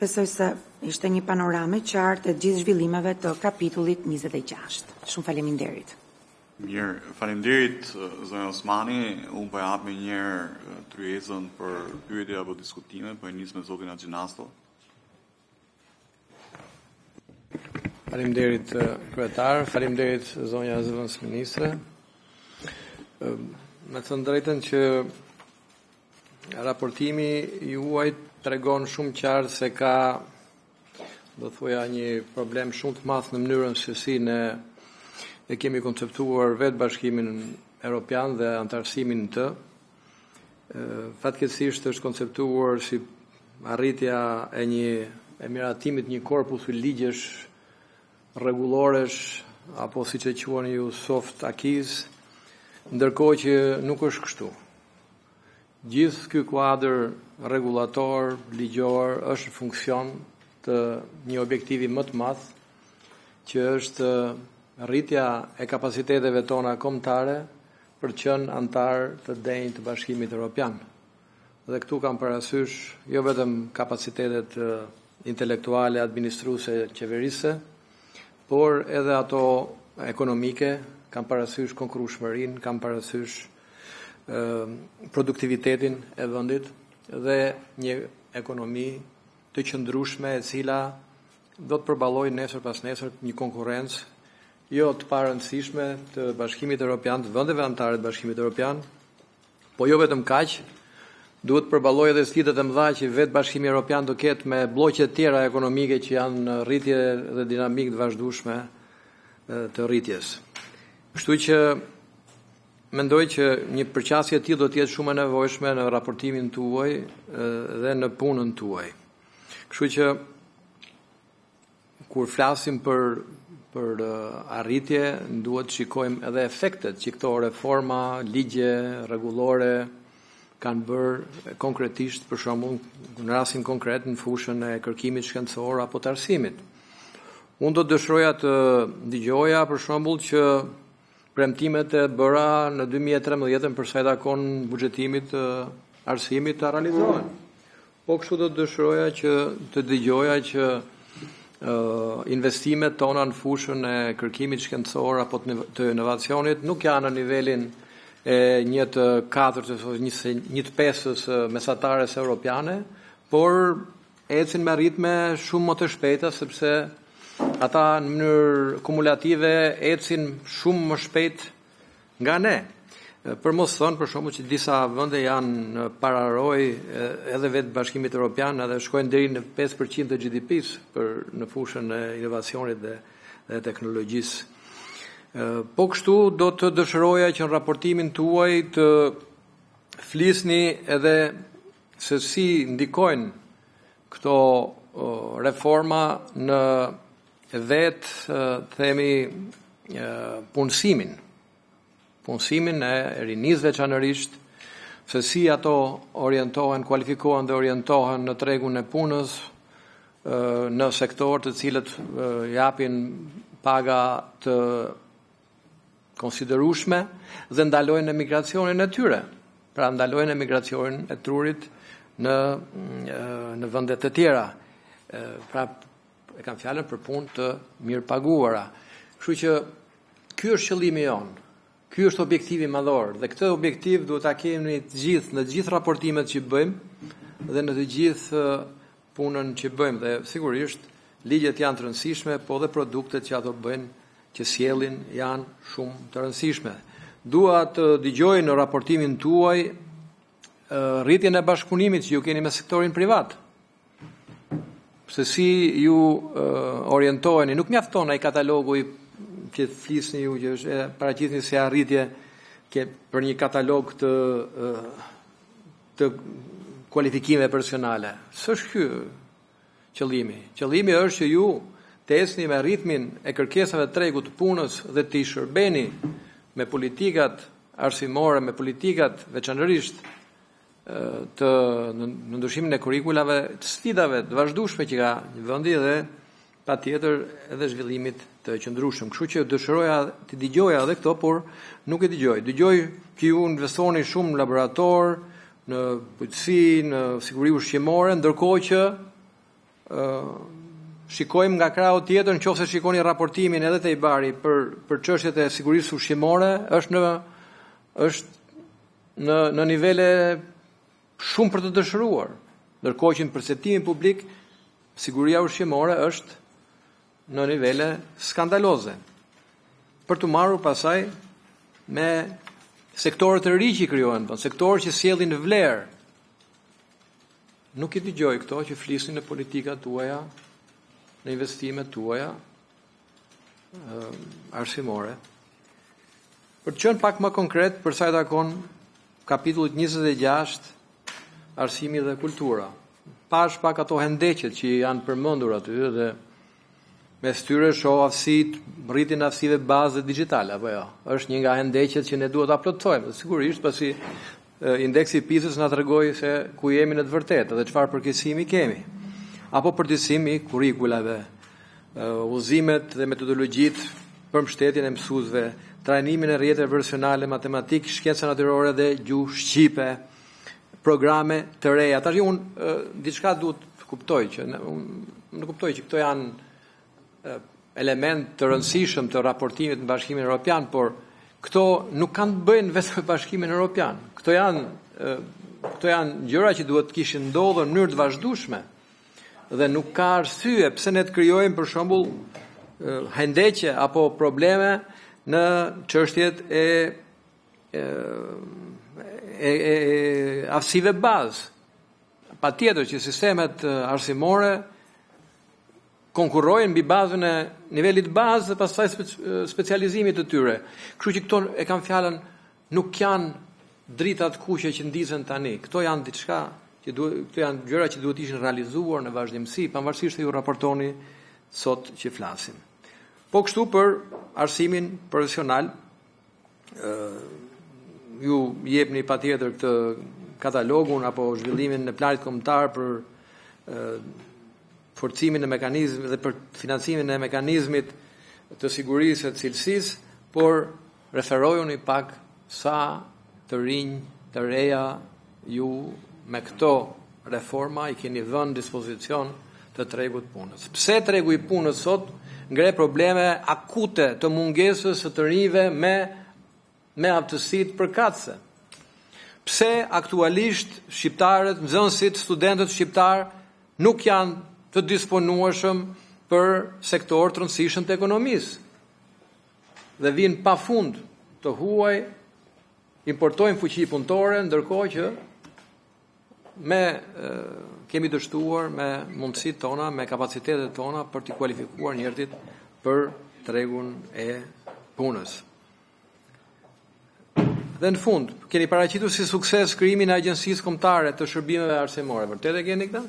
Besoj se ishte një panoramë e qartë e gjithë zhvillimeve të kapitullit 26. Shumë faleminderit. Mirë, faleminderit zonja Osmani, unë po jap me njëherë tryezën për pyetje apo diskutime, po e nis me zotin Axhinasto. Faleminderit kryetar, faleminderit zonja zëvendës ministre. Me të drejtën që raportimi juaj tregon shumë qartë se ka, do thoya, një problem shumë të madh në mënyrën se si ne kemi konceptuar vetë Bashkimin Evropian dhe antarësimin të. Fatkeqësisht është konceptuar si arritja e miratimit një korpusi ligjesh rregulloresh apo siç e quani ju soft acquis, ndërkohë që nuk është kështu. Gjithë ky kuadër rregullator, ligjor është në funksion të një objektivi më të madh që është rritja e kapaciteteve tona kombëtare për të qenë antar të denjë të Bashkimit Evropian. Dhe këtu kam parasysh jo vetëm kapacitetet intelektuale, administruese, qeverise, por edhe ato ekonomike, kam parasysh konkurrueshmërinë, kam parasysh produktivitetin e vendit dhe një ekonomi të qëndrueshme e cila do të përballojë nesër pas nesër një konkurrencë jo të parëndësishme të Bashkimit Evropian, të vendeve anëtare të Bashkimit Evropian, po jo vetëm kaq, duhet të përballojë edhe sfidat e mëdha që vetë Bashkimi Evropian do ketë me bloqet tjera ekonomike që janë në rritje dhe dinamikë të vazhdueshme të rritjes. Kështu që mendoj që një përqasje e tillë do të jetë shumë e nevojshme në raportimin tuaj dhe në punën tuaj. Kështu që kur flasim për për arritje, duhet shikojmë edhe efektet që këto reforma, ligje, rregullore kanë bërë konkretisht, për shembull, në rastin konkret në fushën e kërkimit shkencor apo të arsimit. Unë do dëshiroja të dëgjoja për shembull që premtimet e bëra në 2013 për sa i takon buxhetimit të arsimit të realizohen. Po kështu do dëshiroja që të dëgjoja që investimet tona në fushën e kërkimit shkencor apo të inovacionit nuk janë në nivelin e 1/4 ose 1/5 mesatares europiane, por ecin me ritme shumë më të shpejta sepse ata në mënyrë kumulative ecin shumë më shpejt nga ne. Për mos thënë, për shembull, që disa vende janë pararoj edhe vetë Bashkimit Evropian, edhe shkojnë deri në 5% të GDP-s në fushën e inovacionit dhe teknologjisë. Po kështu do të dëshiroja që në raportimin tuaj të flisni edhe se si ndikojnë këto reforma në vetë themi punësimin e rinisë veçanërisht, se si ato orientohen, kualifikohen dhe orientohen në tregun e punës, në sektor të cilët japin paga të konsiderueshme dhe ndalojnë emigracionin e tyre. Pra ndalojnë emigracionin e trurit në vende të tjera. Pra e kam fjalën për punë të mirë paguara. Kështu që ky është qëllimi jon. Ky është objektivi madhor dhe këtë objektiv duhet ta kemi në të gjithë raportimet që bëjmë dhe në të gjithë punën që bëjmë dhe sigurisht ligjet janë të rëndësishme, po dhe produktet që ato bëjnë që sjellin janë shumë të rëndësishme. Dua të dëgjoj në raportimin tuaj rritjen e bashkëpunimit që ju keni me sektorin privat. Se si ju orientoheni, nuk mjafton ai katalogu që flisni ju që është paraqitni se arritje për një katalog të kualifikime personale. S'është ky qëllimi. Qëllimi është që ju të ecni me ritmin e kërkesave të tregut të punës dhe të shërbeni me politikat arsimore, me politikat veçanërisht në ndryshimin e kurikulave, të sfidave të vazhdueshme që ka vendi dhe patjetër edhe zhvillimit të qëndrueshëm. Kështu që dëshiroja të dëgjoja edhe këto, por nuk e dëgjoj. Dëgjoj që ju investoni shumë në laborator, në bujqësi, në siguri ushqimore, ndërkohë që shikojmë nga krahu tjetër, nëse shikoni raportimin edhe te IBAR-i për çështjet e sigurisë ushqimore, është në nivele shumë për të dëshiruar. Ndërkohë që në perceptimin publik siguria ushqimore është në nivele skandaloze. Për të marrur pasaj me sektorët e ri që krijohen, sektorë që sjellin vlerë. Nuk i dëgjoj këto që flisin në politikat tuaja, në investimet tuaja arsimore. Për të qenë pak më konkret për sa i takon kapitullit 26, arsimi dhe kultura. Pash pak ato hendeqet që janë përmendur aty dhe mes tyre shoh aftësit, rritjen e aftësive bazë digjitale apo jo. Është një nga hendeqet që ne duhet ta plotësojmë. Sigurisht pasi indeksi PISA-s na tregoi se ku jemi në të vërtetë dhe çfarë përkeqësimi kemi. Apo përgjegjësimi kurrikulave, udhëzimet dhe metodologjitë për mbështetjen e mësuesve, trajnimin e rrjeteve profesionale, matematik, shkenca natyrore dhe gjuhë shqipe, programe të reja. Tash unë diçka duhet të kuptoj që unë kuptoj që këto janë element të rëndësishëm të raportimit në Bashkimin Evropian, por këto nuk kanë të bëjnë vetëm me Bashkimin Evropian. Këto janë gjëra që duhet të kishin ndodhur në mënyrë të vazhdueshme. Dhe nuk ka arsye pse ne të krijojmë për shembull hendeqe apo probleme në çështjet e aftësive bazë. Patjetër që sistemet arsimore konkurrojnë mbi bazën e nivelit bazë dhe pastaj specializimit të tyre. Kështu që këto e kam fjalën nuk janë drita të kuqe që ndizen tani. Këto janë diçka këto janë gjëra që duhet ishin realizuar në vazhdimsi, pavarësisht se ju raportoni sot që flasim. Po kështu për arsimin profesional, ju jepni patjetër këtë katalogun apo zhvillimin në planit kombëtar për forcimin e mekanizmit dhe për financimin e mekanizmit të sigurisë e cilësisë, por referojuni pak sa të rinj, të reja ju me këto reforma i keni dhënë dispozicion të tregut punës. Pse tregu i punës sot ngre probleme akute të mungesës së të rinjve me aftësitë përkatëse? Pse aktualisht shqiptarët, nxënësit, studentët shqiptar nuk janë të disponueshëm për sektor të rëndësishëm të ekonomisë dhe vinë pa fund të huaj, importojnë fuqi punëtore, ndërkohë që kemi dështuar me mundësitë tona, me kapacitetet tona për të kualifikuar njerëzit për tregun e punës. Dhe në fund, keni paraqitur si sukses krijimin e agjencisë kombëtare të shërbimeve arsimore. Vërtet e keni këtë?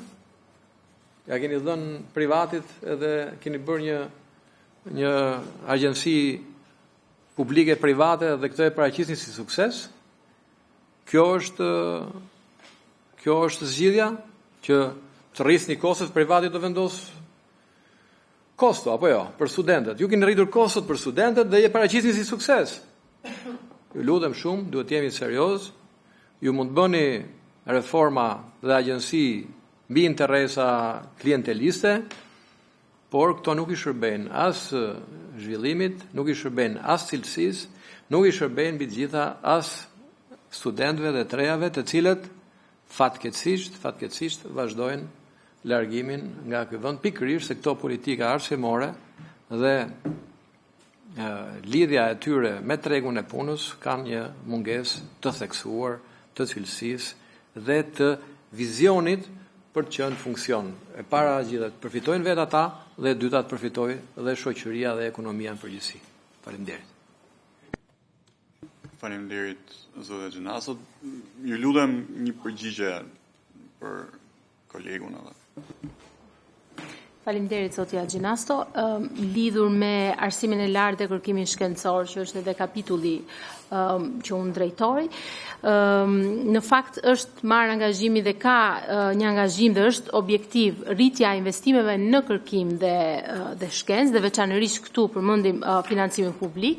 Ja keni dhënë privatit edhe keni bërë një agjenci publike private dhe këtë e paraqisni si sukses? Kjo është zgjidhja që të rrisni kostot privatit të vendos kosto, apo jo, për studentët. Ju keni rritur kostot për studentët dhe e paraqisni si sukses. Ju lutem shumë, duhet jemi serioz. Ju mund bëni reforma dhe agjenci mbi interesa klienteliste, por këto nuk i shërbejnë as zhvillimit, nuk i shërbejnë as cilësisë, nuk i shërbejnë mbi të gjitha as studentëve dhe trejave, të cilët fatkeqësisht vazhdojnë largimin nga ky vend, pikërisht se këto politika arsimore dhe lidhja e tyre me tregun e punës kanë një mungesë të theksuar të cilësisë dhe të vizionit për të qenë funksion. E para gjithë të përfitojnë vetë ata dhe e dyta të përfitojë dhe shoqëria dhe ekonomia në përgjithësi. Faleminderit. Faleminderit zotë Gjenasto. Ju lutem një përgjigje për kolegun edhe. Faleminderit zotja Gjenasto. Lidhur me arsimin e lartë dhe kërkimin shkencor, që është edhe kapitulli që unë drejtoj, në fakt është marrë angazhimi dhe ka një angazhim dhe është objektiv rritja e investimeve në kërkim dhe shkencë, dhe veçanërisht këtu përmendim financimin publik,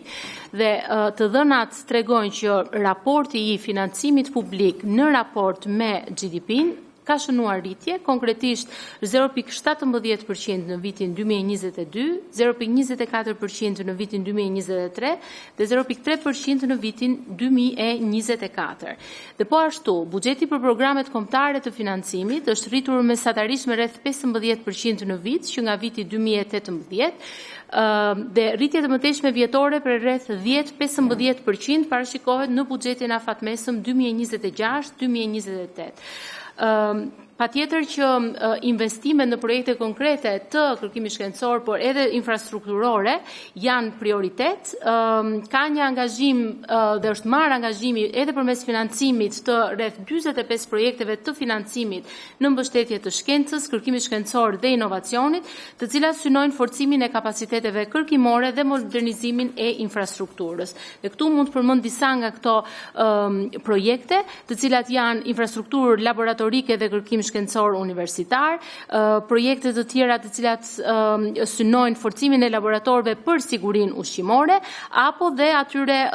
dhe të dhënat tregojnë që raporti i financimit publik në raport me GDP-n ka shënuar rritje, konkretisht 0.17% në vitin 2022, 0.24% në vitin 2023 dhe 0.3% në vitin 2024. Dhe po ashtu, buxheti për programet kombëtare të financimit është rritur mesatarisht me rreth 15% në vit, që nga viti 2018, dhe rritje të mëtejshme vjetore për rreth 10-15% parashikohet në buxhetin afatmesëm 2026-2028. Patjetër që investimet në projekte konkrete të kërkimit shkencor, por edhe infrastrukturore, janë prioritet. Ka një angazhim dhe është marrë angazhimi edhe përmes financimit të rreth 45 projekteve të financimit në mbështetje të shkencës, kërkimit shkencor dhe inovacionit, të cilat synojnë forcimin e kapaciteteve kërkimore dhe modernizimin e infrastrukturës. Dhe këtu mund të përmend disa nga këto projekte, të cilat janë infrastrukturë laboratorike dhe kërkim shkencor universitar, projekte të tjera të cilat synojnë forcimin e laboratorëve për sigurinë ushqimore, apo dhe atyre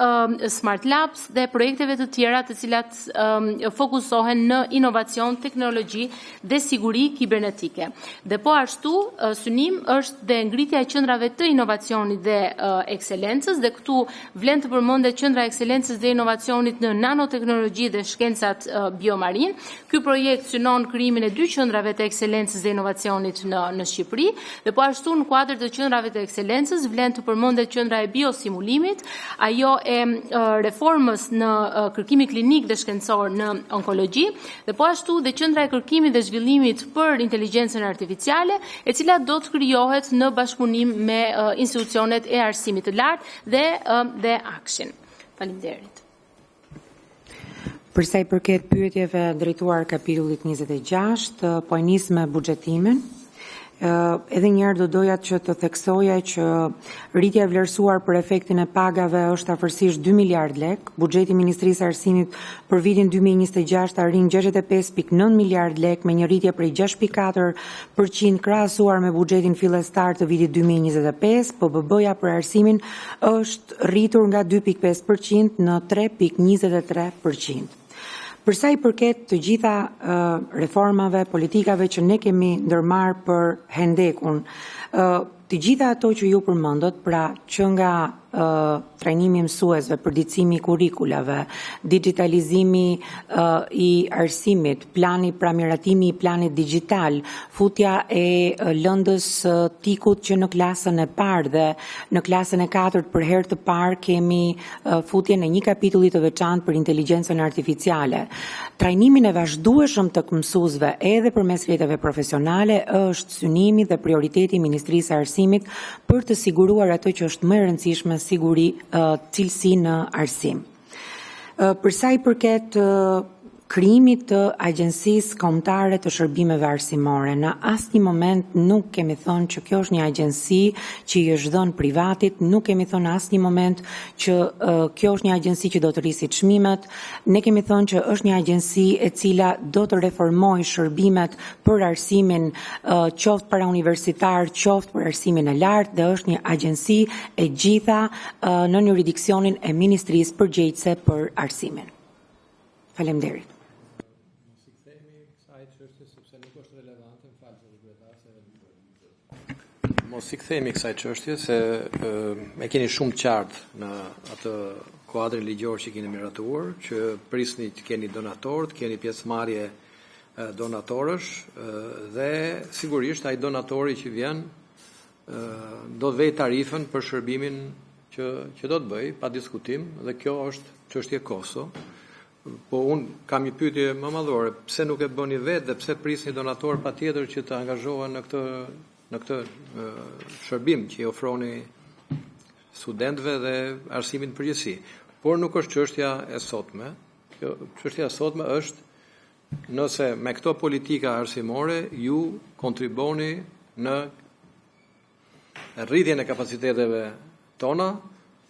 smart labs dhe projekteve të tjera të cilat fokusohen në inovacion, teknologji dhe siguri kibernetike. Dhe po ashtu, synim është dhe ngritja e qendrave të inovacionit dhe ekselencës, dhe këtu vlen të përmendet qendra e ekselencës dhe inovacionit në nanoteknologji dhe shkencat biomarin. Ky projekt synon krijimin e 2 qendrave të ekselencës dhe inovacionit në Shqipëri, dhe po ashtu në kuadër të qendrave të ekselencës vlen të përmendet qendra e biosimulimit, ajo e reformës në kërkimin klinik dhe shkencor në onkologji, dhe po ashtu dhe qendra e kërkimit dhe zhvillimit për inteligjencën artificiale, e cila do të krijohet në bashkëpunim me institucionet e arsimit të lartë dhe Akshin. Faleminderit. Përsa i përket pyetjeve drejtuar kapitullit 26, po e nis me buxhetimin. Edhe njëherë do doja që të theksoja që rritja e vlerësuar për efektin e pagave është afërsisht 2 miliard lek. Buxheti i Ministrisë së Arsimit për vitin 2026 arrin 65.9 miliard lek me një rritje prej 6.4% krahasuar me buxhetin fillestar të vitit 2025. PBB-ja për arsimin është rritur nga 2.5% në 3.23%. Përsa i përket të gjitha reformave, politikave që ne kemi ndërmarrë për hendekun, të gjitha ato që ju përmendët, pra që nga trajnimi i mësuesve, përditësimi i kurrikulave, digitalizimi i arsimit, miratimi i planit digital, futja e lëndës tikut që në klasën e parë dhe në klasën e 4 për herë të parë kemi futjen e një kapitulli të veçantë për inteligjencën artificiale. Trajnimin e vazhdueshëm të mësuesve edhe përmes fletave profesionale është synimi dhe prioriteti i Ministrisë së Arsimit për të siguruar ato që është më e rëndësishme, siguri, cilësi në arsim. Përsa i përket krijimit të Agjencisë Kombëtare të Shërbimeve Arsimore, në asnjë moment nuk kemi thënë që kjo është një agjenci që i është dhënë privatit, nuk kemi thënë asnjë moment që kjo është një agjenci që do të rrisë çmimet. Ne kemi thënë që është një agjenci e cila do të reformojë shërbimet për arsimin qoftë parauniversitar, qoftë për arsimin e lartë, dhe është një agjenci e gjitha në jurisdiksionin e Ministrisë përgjegjëse për arsimin. Faleminderit. Mos i kthehemi kësaj çështje se e keni shumë qartë në atë kuadrin ligjor që keni miratuar, që prisni të keni donatorë, të keni pjesëmarrje donatorësh dhe sigurisht ai donatori që vjen do të vejë tarifën për shërbimin që do të bëj, pa diskutim, dhe kjo është çështje kosto. Po unë kam një pyetje më madhore, pse nuk e bëni vetë dhe pse prisni donator patjetër që të angazhohen në këtë shërbim që i ofroni studentëve dhe arsimin përgjithësi. Por nuk është çështja e sotme. Çështja e sotme është nëse me këto politika arsimore ju kontriboni në rritjen e kapaciteteve tona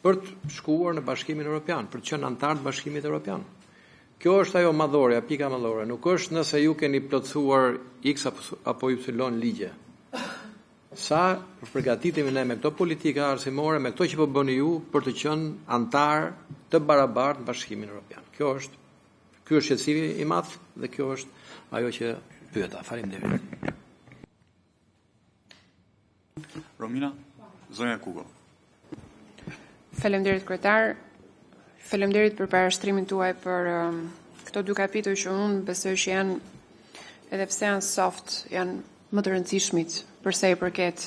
për të shkuar në Bashkimin Evropian, për të qenë antar të Bashkimit Evropian. Kjo është ajo madhore, pika madhore. Nuk është nëse ju keni plotësuar X apo Y ligje. Sa përgatitemi ne me këto politika arsimore, me këto që po bëni ju për të qenë antar të barabartë në Bashkimin Evropian. Ky është shqetësimi i madh dhe kjo është ajo që pyeta. Faleminderit. Romina, zonja Kuko. Faleminderit kryetar. Faleminderit për parashtrimin tuaj për këto dy kapituj që unë besoj që janë, edhe pse janë soft, janë më të rëndësishmit për sa i përket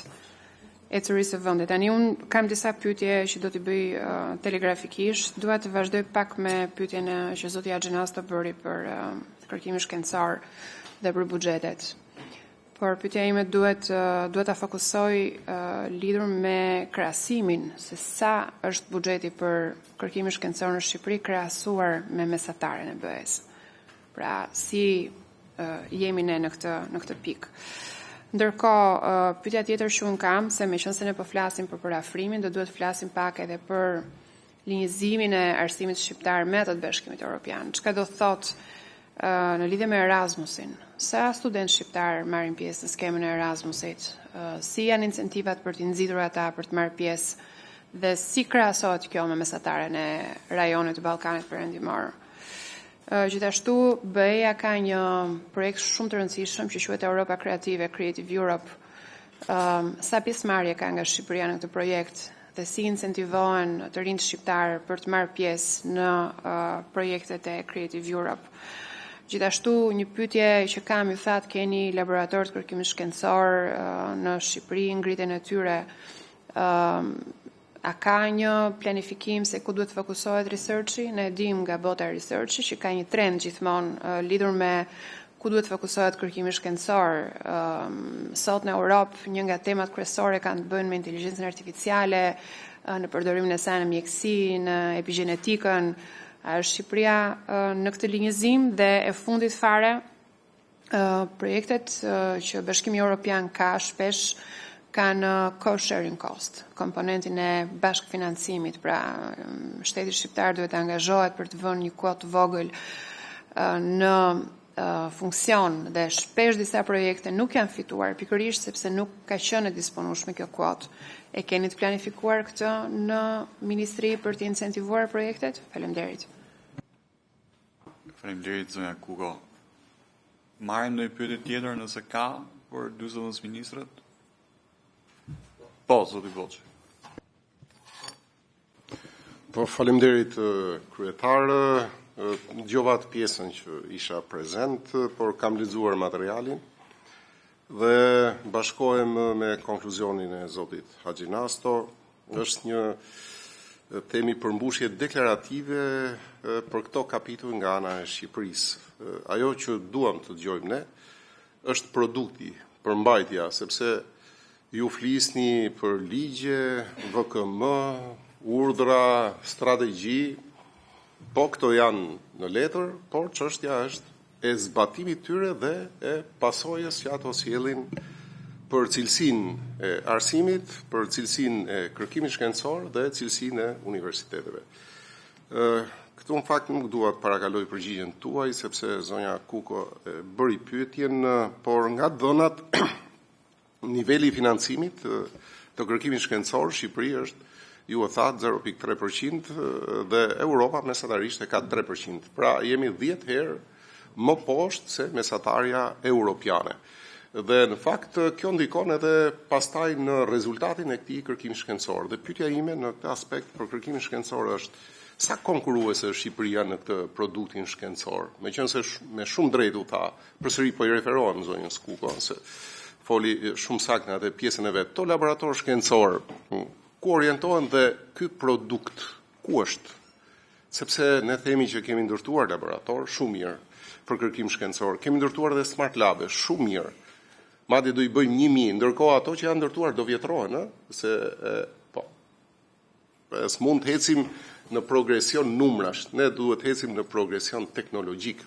ecërisë së vendit. Tani unë kam disa pyetje që do t'i bëj telegrafikisht. Dua të vazhdoj pak me pyetjen që zoti Axhenas të bëri për kërkimin shkencor dhe për buxhetet. Por pyetja ime duhet ta fokusoj lidhur me krahasimin se sa është buxheti për kërkimin shkencor në Shqipëri krahasuar me mesataren e BE-s. Pra, si jemi ne në këtë pikë. Ndërkohë, pyetja tjetër që unë kam, se meqense ne po flasim për parafrimin, do duhet flasim pak edhe për linjëzimin e arsimit shqiptar me atë të Bashkimit Evropian. Çka do thotë në lidhje me Erasmusin? Sa studentë shqiptar marrin pjesë në skemën e Erasmusit? Si janë incentivat për t'i nxitur ata për të marrë pjesë dhe si krahasohet kjo me mesataren e rajonit të Ballkanit Perëndimor? Gjithashtu, BE-ja ka një projekt shumë të rëndësishëm që quhet Europa Kreative, Creative Europe. Sa pjesëmarrje ka nga Shqipëria në këtë projekt dhe si incentivohen të rinjt shqiptar për të marrë pjesë në projektet e Creative Europe? Gjithashtu, një pyetje që kam, ju thatë keni laborator të kërkimit shkencor në Shqipëri, ngritjen e tyre. A ka një planifikim se ku duhet fokusohet researchi? Ne dim nga bota e researchi që ka një trend gjithmonë lidhur me ku duhet fokusohet kërkimi shkencor. Sot në Europë një nga temat kryesore kanë të bëjnë me inteligjencën artificiale, në përdorimin e saj në mjeksi, në epigjenetikën. A është Shqipëria në këtë linjëzim? Dhe e fundit fare, projektet që Bashkimi Evropian ka shpesh kanë co-sharing cost, komponentin e bashkëfinancimit, pra shteti shqiptar duhet të angazhohet për të vënë një kuotë vogël në funksion dhe shpesh disa projekte nuk janë fituar pikërisht sepse nuk ka qenë e disponueshme kjo kuotë. E keni të planifikuar këtë në ministri për të incentivuar projektet? Faleminderit. Faleminderit zonja Kuko. Marrim në pyetje tjetër nëse ka për dy zonës ministrat? Po, zoti Boçi. Po, faleminderit kryetar. Dëgjova të pjesën që isha prezent, por kam lexuar materialin dhe bashkohem me konkluzionin e zotit Haxhinasto. Është një temi përmbushje deklarative për këto kapitull nga ana e Shqipërisë. Ajo që duam të dëgjojmë ne është produkti, përmbajtja, sepse ju flisni për ligje, VKM, urdhra, strategji, po këto janë në letër, por çështja është e zbatimit tyre dhe e pasojës që ato sjellin për cilësinë e arsimit, për cilësinë e kërkimit shkencor dhe cilësinë e universiteteve. Këtu në fakt nuk dua të parakaloj përgjigjen tuaj, sepse zonja Kuko bëri pyetjen, por nga dhënat niveli i financimit të kërkimit shkencor, Shqipëri është, ju e thatë, 0.3% dhe Europa mesatarisht e ka 3%. Pra jemi 10 herë më poshtë se mesatarja europiane. Dhe në fakt kjo ndikon edhe pastaj në rezultatin e këtij kërkimi shkencor. Dhe pyetja ime në këtë aspekt për kërkimin shkencor është sa konkurruese është Shqipëria në këtë produktin shkencor? Meqense me shumë drejt u tha, përsëri po i referohem zonjës Kuko, se foli shumë saktë në atë pjesën e vet. To laborator shkencor ku orientohen dhe ky produkt ku është? Sepse ne themi që kemi ndërtuar laborator shumë mirë për kërkim shkencor, kemi ndërtuar dhe smart labe shumë mirë. Madje do i bëjmë 1000, ndërkohë ato që janë ndërtuar do vjetrohen, se po. S'mund të ecim në progresion numrash, ne duhet të ecim në progresion teknologjik.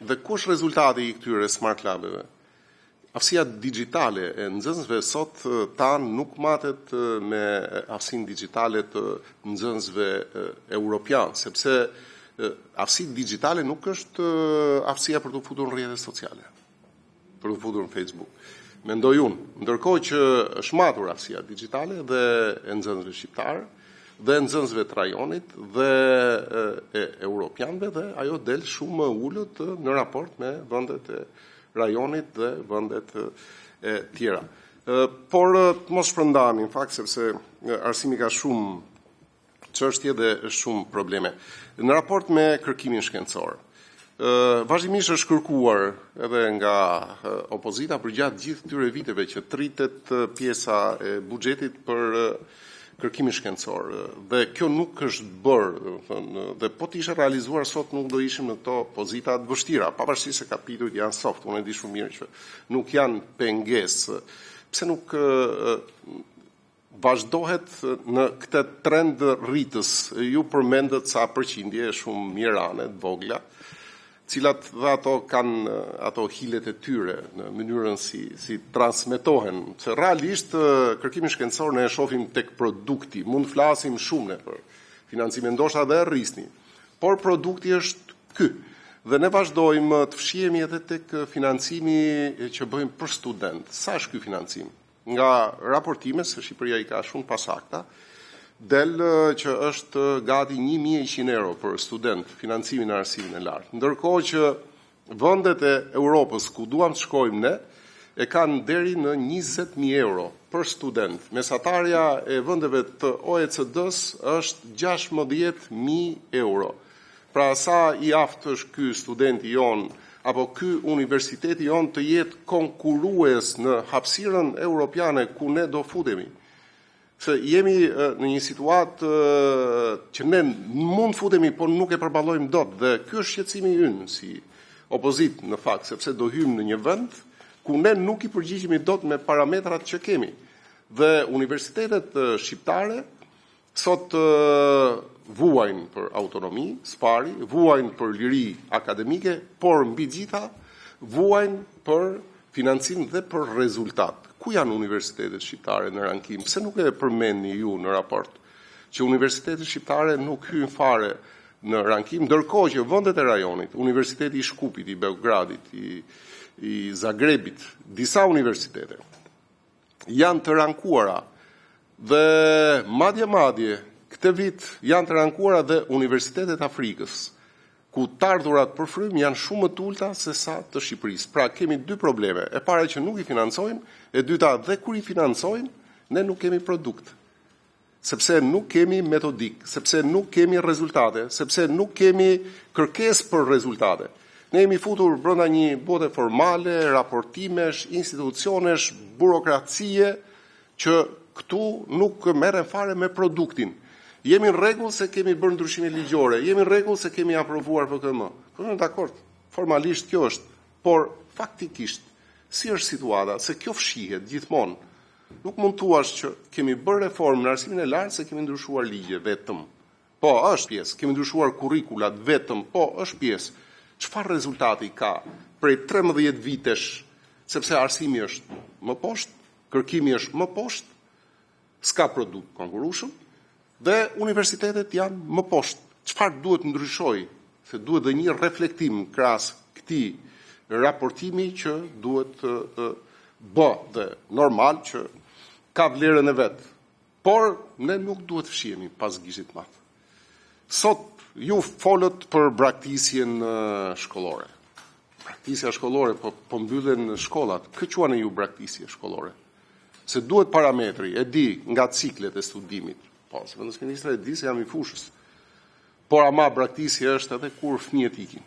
Dhe kush rezultati i këtyre smart labeve? Aftësia digjitale e nxënësve sot tanë nuk matet me aftësinë digjitale të nxënësve europian, sepse aftësia digjitale nuk është aftësia për të futur në rrjetet sociale, për të futur në Facebook. Mendoj unë, ndërkohë që është matur aftësia digjitale dhe e nxënësve shqiptar, dhe nxënësve të rajonit dhe e europianëve, dhe ajo del shumë më ulët në raport me vendet e rajonit dhe vendet e tjera. Por të mos shpërndahemi, në fakt, sepse arsimi ka shumë çështje dhe shumë probleme. Në raport me kërkimin shkencor, vazhdimisht është kërkuar edhe nga opozita përgjatë gjithë këtyre viteve që tritet pjesa e buxhetit për kërkimin shkencor. Dhe kjo nuk është bërë, dhe po të ishe realizuar sot nuk do ishim në këto pozita të vështira, pavarësisht se kapitujt janë soft, unë e di shumë mirë që nuk janë pengesë. Pse nuk vazhdohet në këtë trend rritës? Ju përmendët sa përqindje shumë mirane, vogla, cilat dhe ato kanë ato hilet e tyre në mënyrën si transmetohen. Se realisht kërkimin shkencor ne e shohim tek produkti, mund flasim shumë ne për financime, ndoshta dhe rrisni. Por produkti është ky. Dhe ne vazhdojmë të fshihemi edhe tek financimi që bëjmë për student. Sa është ky financim? Nga raportime, se Shqipëria i ka shumë pasakta, del që është gati 1.100 euro për student financimin e arsimit e lartë. Ndërkohë që vendet e Europës ku duam të shkojmë ne e kanë deri në 20.000 euro për student. Mesatarja e vendeve të OECD-s është 16.000 euro. Pra sa i aftë është ky studenti jon apo ky universiteti jon të jetë konkurrues në hapësirën europiane ku ne do futemi. Se jemi në një situatë që ne mund futemi, por nuk e përballojmë dot. Dhe ky është shqetësimi ynë si opozitë në fakt, sepse do hymë në një vend ku ne nuk i përgjigjemi dot me parametrat që kemi. Dhe universitetet shqiptare sot vuajnë për autonomi, spari, vuajnë për liri akademike, por mbi gjitha vuajnë për financim dhe për rezultat. Ku janë universitetet shqiptare në rankim? Pse nuk e përmendni ju në raport që universitetet shqiptare nuk hyn fare në rankim, ndërkohë që vendet e rajonit, Universiteti i Shkupit, i Beogradit, i Zagrebit, disa universitete janë të rankuara dhe madje këtë vit janë të rankuara dhe universitetet Afrikës, ku të ardhurat për frym janë shumë më të ulta se sa të Shqipërisë. Pra kemi dy probleme. E para që nuk i financojmë, e dyta dhe kur i financojmë, ne nuk kemi produkt. Sepse nuk kemi metodik, sepse nuk kemi rezultate, sepse nuk kemi kërkesë për rezultate. Ne jemi futur brenda një bote formale, raportimesh, institucionesh, burokracie, që këtu nuk merren fare me produktin. Jemi në rregull se kemi bërë ndryshime ligjore, jemi në rregull se kemi aprovuar PKM. Po në dakord, formalisht kjo është, por faktikisht si është situata, se kjo fshihet gjithmonë. Nuk mund thuash që kemi bërë reformë në arsimin e lartë se kemi ndryshuar ligje vetëm. Po, është pjesë, kemi ndryshuar kurrikulat vetëm, po, është pjesë. Çfarë rezultati ka prej 13 vitesh, sepse arsimi është më poshtë, kërkimi është më poshtë, s'ka produkt konkurrueshëm, dhe universitetet janë më poshtë. Çfarë duhet ndryshoj? Se duhet dhe një reflektim krahas këtij raportimi që duhet bë dhe normal që ka vlerën e vet. Por ne nuk duhet fshihemi pas gishtit madh. Sot ju folët për braktisjen shkollore. Braktisja shkollore po mbyllen shkollat. Kë quani ju braktisje shkollore? Se duhet parametri, e di nga ciklet e studimit. Po, se vendos ministra e di se jam i fushës. Por ama braktisja është edhe kur fëmijët ikin.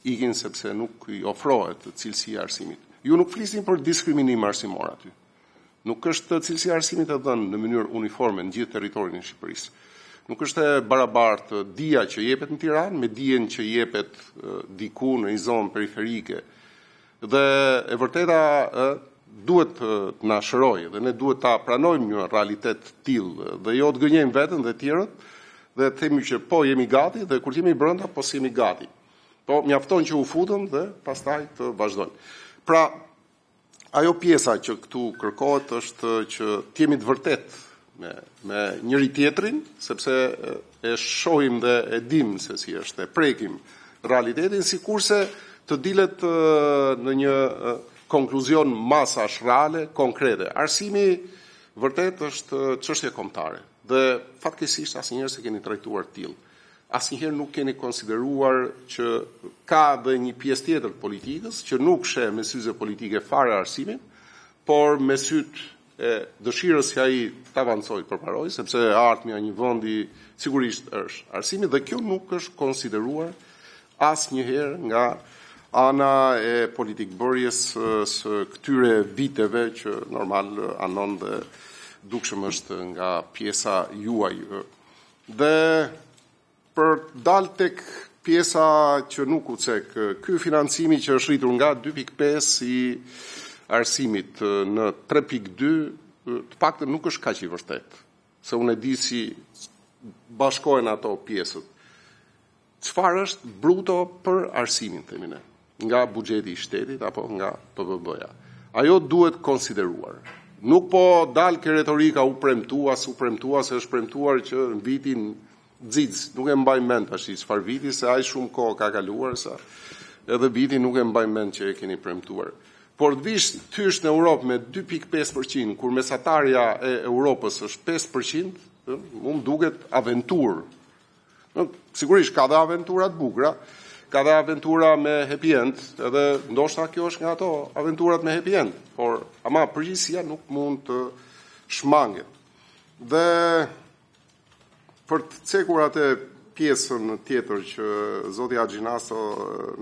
Ikin sepse nuk i ofrohet cilësia e arsimit. Ju nuk flisni për diskriminim arsimor aty. Nuk është cilësia e arsimit e dhënë në mënyrë uniforme në gjithë territorin e Shqipërisë. Nuk është e barabartë dia që jepet në Tiranë me dijen që jepet diku në një zonë periferike. Dhe e vërteta duhet të na shërojë dhe ne duhet ta pranojmë një realitet të tillë dhe jo të gënjejmë veten dhe të tjerët dhe të themi që po jemi gati dhe kur jemi brenda po jemi gati. Po mjafton që u futëm dhe pastaj të vazhdojmë. Pra, ajo pjesa që këtu kërkohet është që të jemi të vërtet me njëri tjetrin, sepse e shohim dhe e dim se si është, e prekim realitetin, sikurse të dilet në një konkluzion masash reale, konkrete. Arsimi vërtet është çështje kombëtare dhe fatkeqësisht asnjëherë se keni trajtuar tillë. Asnjëherë nuk keni konsideruar që ka dhe një pjesë tjetër të politikës që nuk sheh me syze politike fare arsimin, por me sytë e dëshirës që ai të avancojë përparoj, sepse ardhmja një vendi sigurisht është arsimi dhe kjo nuk është konsideruar asnjëherë nga ana e politikbërjes së këtyre viteve që normal anon dhe dukshëm është nga pjesa juaj. Dhe për dal tek pjesa që nuk u cek, ky financimi që është rritur nga 2.5 i arsimit në 3.2, të paktën nuk është kaq i vërtet. Se unë e di si bashkohen ato pjesët. Çfarë është bruto për arsimin, themi ne? Nga buxheti i shtetit apo nga PBB-ja. Ajo duhet konsideruar. Nuk po dal ke retorika u premtua se është premtuar që në vitin Xiz, nuk e mbaj mend tash çfarë viti se aq shumë kohë ka kaluar sa edhe viti nuk e mbaj mend që e keni premtuar. Por të vish thysh në Europë me 2.5%, kur mesatarja e Europës është 5%, më duket aventurë. Sigurisht ka dhe aventura të bukura, ka dhe aventura me happy end, edhe ndoshta kjo është nga ato aventurat me happy end, por ama përgjithësia nuk mund të shmanget. Dhe për të cekur atë pjesën tjetër që zoti Axhinaso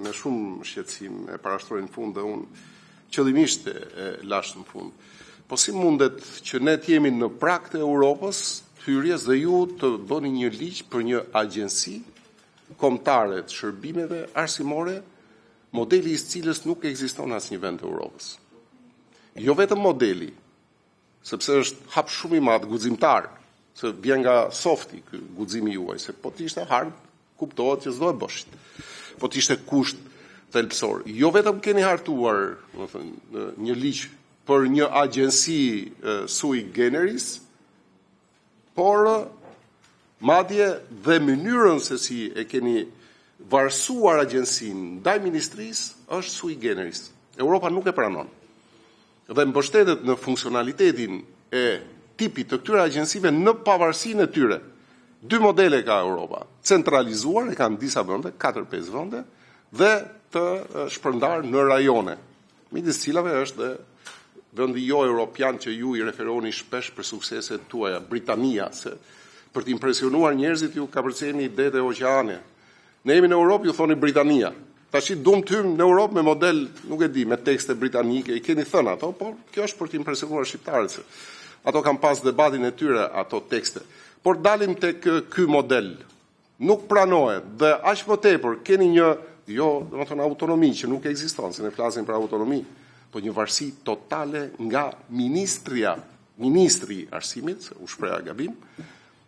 me shumë shqetësim e parashtroi në fund dhe unë qëllimisht e lash në fund. Po si mundet që ne të jemi në prag të Europës, hyrjes dhe ju të bëni një ligj për një agjenci kombëtare të shërbimeve arsimore, modeli i cilës nuk ekziston asnjë vend të Europës. Jo vetëm modeli, sepse është hap shumë i madh guximtar, se vjen nga softi ky guximi juaj, se po të ishte hard, kuptohet që s'do e bësh. Po të ishte kusht thelbësor. Jo vetëm keni hartuar, do të thënë, një ligj për një agjenci sui generis, por madje dhe mënyrën se si e keni varësuar agjencinë ndaj ministrisë është sui generis. Europa nuk e pranon. Dhe mbështetet në funksionalitetin e tipit të këtyre agjencive në pavarësinë e tyre. Dy modele ka Europa, centralizuar, e kanë disa vende, 4-5 vende, dhe të shpërndar në rajone, midis cilave është dhe vendi jo europian që ju i referoni shpesh për sukseset tuaja, Britania, se për të impresionuar njerëzit ju ka përcjellni idetë e oqeane. Ne jemi në Europë, ju thoni Britania. Tashi dum të hym në Europë me model, nuk e di, me tekste britanike, i keni thënë ato, por kjo është për të impresionuar shqiptarët. Ato kanë pas debatin e tyre ato tekste. Por dalim tek ky model. Nuk pranohet dhe aq më tepër keni një domethënë autonomi që nuk ekziston, se ne flasim për autonomi, po një varësi totale nga ministri i arsimit, se u shpreha gabim,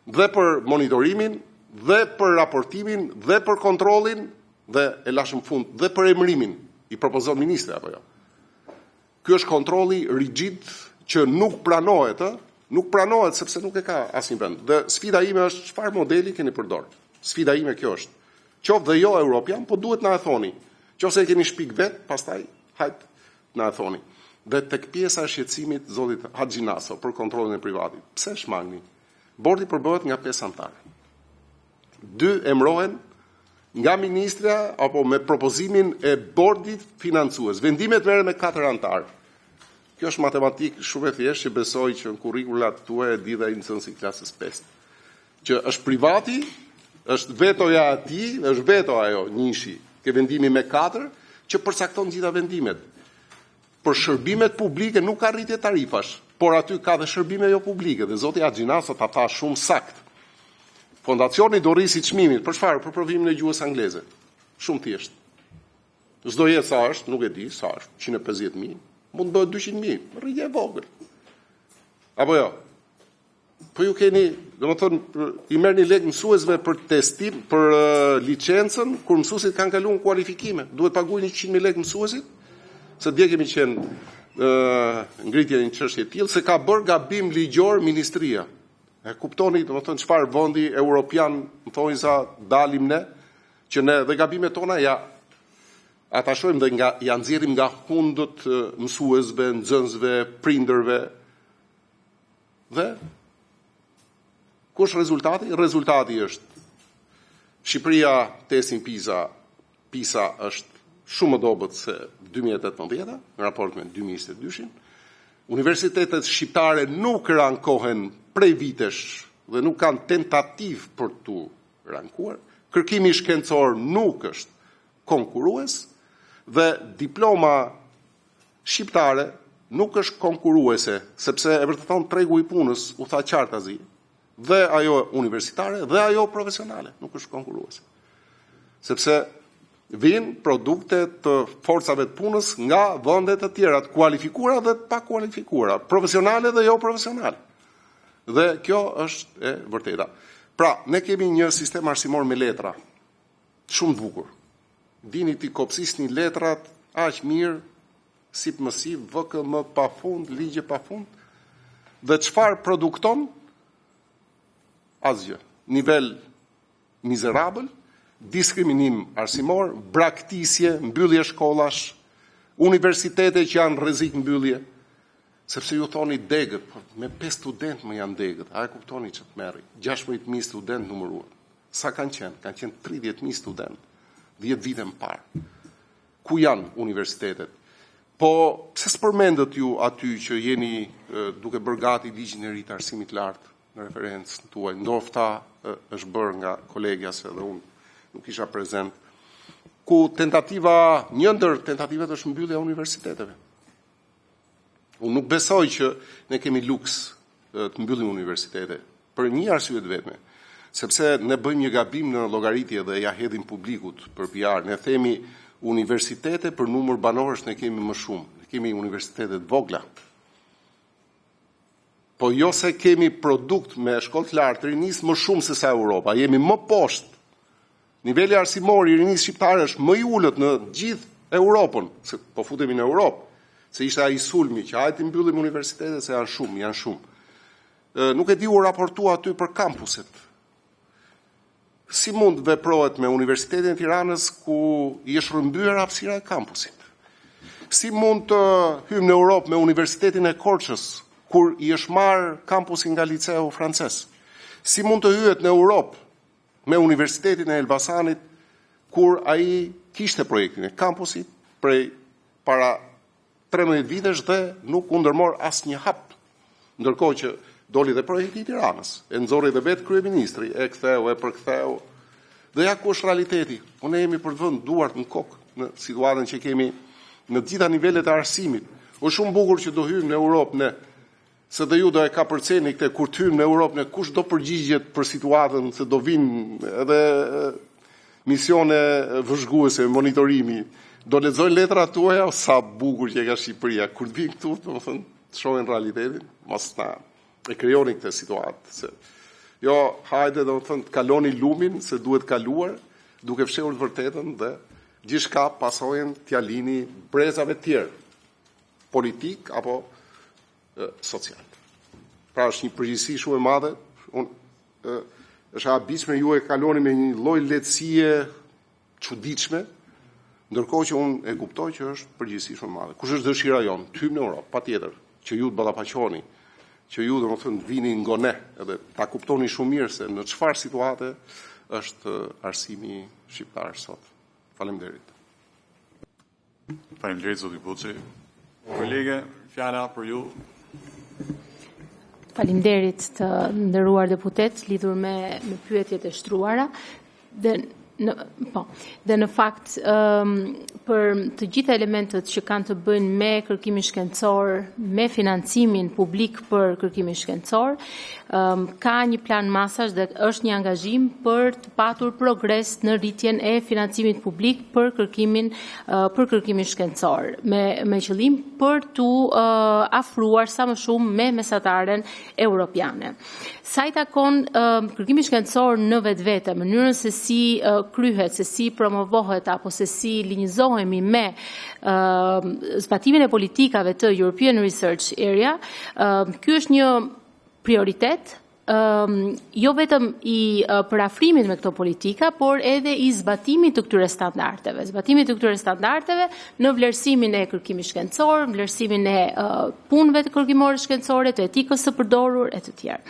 dhe për monitorimin, dhe për raportimin, dhe për kontrollin, dhe e lashëm fund, dhe për emërimin, i propozon ministri apo jo. Ky është kontrolli rigjid që nuk pranohet sepse nuk e ka asnjë vend. Dhe sfida ime është çfarë modeli keni përdor. Sfida ime kjo është. Qoftë dhe jo europian, po duhet na e thoni. Qoftë e keni shpik vet, pastaj hajt na e thoni. Dhe tek pjesa e shqetësimit zotit Haxhinaso për kontrollin e privatit. Pse shmangni? Bordi përbëhet nga 5 anëtarë. 2 emrohen nga ministra apo me propozimin e bordit financues. Vendimet merren me 4 anëtarë. Kjo është matematikë shumë e thjeshtë që besoj që në kurrikulat tuaja e di dhe ai nxënësi klasës 5. Që është privati, është vetoja e tij, është veto ajo njëshi, ke vendimi me 4 që përcakton gjitha vendimet. Për shërbimet publike nuk ka rritje tarifash, por aty ka dhe shërbime jo publike dhe zoti Haxhinaso ta tha shumë sakt. Fondacioni do rrisi çmimin, për çfarë? Për provimin e gjuhës angleze. Shumë thjesht. Çdo jetë sa është, nuk e di sa është, 150.000, mund të bëhet 200.000, rritje e vogël. Apo jo? Po ju keni, domethënë, i merrni lek mësuesve për testim, për licencën, kur mësuesit kanë kaluar kualifikime, duhet paguajnë 100.000 lek mësuesit, se dje kemi qenë ngritje një çështje e tillë se ka bërë gabim ligjor ministria. E kuptoni, domethënë, çfarë vendi europian, më thonë sa dalim ne, që ne dhe gabimet tona ata shohim dhe ja nxjerrim nga hundët mësuesve, nxënësve, prindërve. Dhe kush rezultati? Rezultati është Shqipëria testin PISA është shumë më dobët se 2018 në raport me 2022. Universitetet shqiptare nuk rankohen prej vitesh dhe nuk kanë tentativ për tu rankuar. Kërkimi shkencor nuk është konkurrues dhe diploma shqiptare nuk është konkurruese, sepse e vërteton tregu i punës, u tha qartazi, dhe ajo universitare dhe ajo profesionale nuk është konkurruese. Sepse vinë produkte të forcave të punës nga vende të tjera, të kualifikuara dhe të pa kualifikuara, profesionale dhe jo profesionale. Dhe kjo është e vërteta. Pra, ne kemi një sistem arsimor me letra, shumë bukur. Dini ti kopsisni letrat, aq mirë, sip mësiv, VKM pa fund, ligje pa fund, dhe çfarë produkton? Asgjë. Nivel mizerabël, diskriminim arsimor, braktisje, mbyllje shkollash, universitete që janë rrezik mbyllje, sepse ju thoni degët, me 5 student më janë degët, a e kuptoni që të merri, 16.000 student numëruar. Sa kanë qenë? Kanë qenë 30.000 student, 10 vite më parë. Ku janë universitetet? Po, pse s'përmendët ju aty që jeni duke bërë gati ligjin e ri të arsimit lartë në referencën tuaj? Ndofta është bërë nga kolegja se edhe unë nuk isha prezent, ku një ndër tentativet është mbyllja e universiteteve. Unë nuk besoj që ne kemi luks të mbyllim universitete, për një arsye të vetme, sepse ne bëjmë një gabim në llogaritje dhe ja hedhim publikut për PR. Ne themi universitete për numër banorësh ne kemi më shumë, ne kemi universitete të vogla. Po jo se kemi produkt me shkollë të lartë rinis më shumë se sa Europa, jemi më poshtë. Niveli arsimor i rinisë shqiptare është më i ulët në gjithë Europën, se po futemi në Europë, se ishte ai sulmi që hajtë mbyllim universitetet se janë shumë. Nuk e di u raportua aty për kampuset. Si mund veprohet me Universitetin e Tiranës ku i është rrëmbyer hapësira e kampusit? Si mund të hymë në Europë me Universitetin e Korçës, kur i është marrë kampusi nga liceu francez? Si mund të hyet në Europë me Universitetin e Elbasanit, kur ai kishte projektin e kampusit prej para 13 vitesh dhe nuk u ndërmor asnjë hap. Ndërkohë që doli dhe projekti i Tiranës, e nxorri dhe vetë kryeministri, e ktheu, e përktheu. Dhe ja ku është realiteti. Ne jemi për të vënë duart në kokë në situatën që kemi në të gjitha nivelet e arsimit. Është shumë bukur që do hyjmë në Europë se dhe ju do e ka përceni këte kur të hyjmë në Europë kush do përgjigjet për situatën, se do vinë edhe misione vëzhguese, monitorimi, do lexojnë letrat tuaja, sa bukur që e ka Shqipëria. Kur të vinë këtu, do të thënë, të shohin realitetin, mos na e krijoni këtë situatë. Jo, hajde do të thënë, të kaloni lumin se duhet kaluar, duke fshehur të vërtetën dhe gjithçka pasojën t'ja lini brezave tjerë, politik apo social. Pra është një përgjegjësi shumë e madhe, është abisme, ju e kaloni me një lloj lehtësie çuditshme, ndërkohë që unë e kuptoj që është përgjegjësi shumë e madhe. Kush është dëshira jonë? Të hyjmë në Europë, patjetër, që ju të ballafaqoni, që ju domethënë vini nga ne, edhe ta kuptoni shumë mirë se në çfarë situate është arsimi shqiptar sot. Faleminderit. Faleminderit zoti Buçi. Kolege, fjala për ju. Faleminderit të nderuar deputet lidhur me pyetjet e shtruara dhe në fakt për të gjitha elementet që kanë të bëjnë me kërkimin shkencor, me financimin publik për kërkimin shkencor, ka një plan masash dhe është një angazhim për të patur progres në rritjen e financimit publik për kërkimin shkencor, me qëllim për të afruar sa më shumë me mesataren europiane. Sa i takon kërkimi shkencor në vetvete, mënyrën se si kryhet, se si promovohet apo se si linjëzohemi me zbatimin e politikave të European Research Area, ky është një prioritet jo vetëm i përafrimit me këto politika, por edhe i zbatimit të këtyre standardeve. Zbatimit të këtyre standardeve në vlerësimin e kërkimit shkencor, vlerësimin e punëve të kërkimore shkencore, të etikës së përdorur e të tjerë.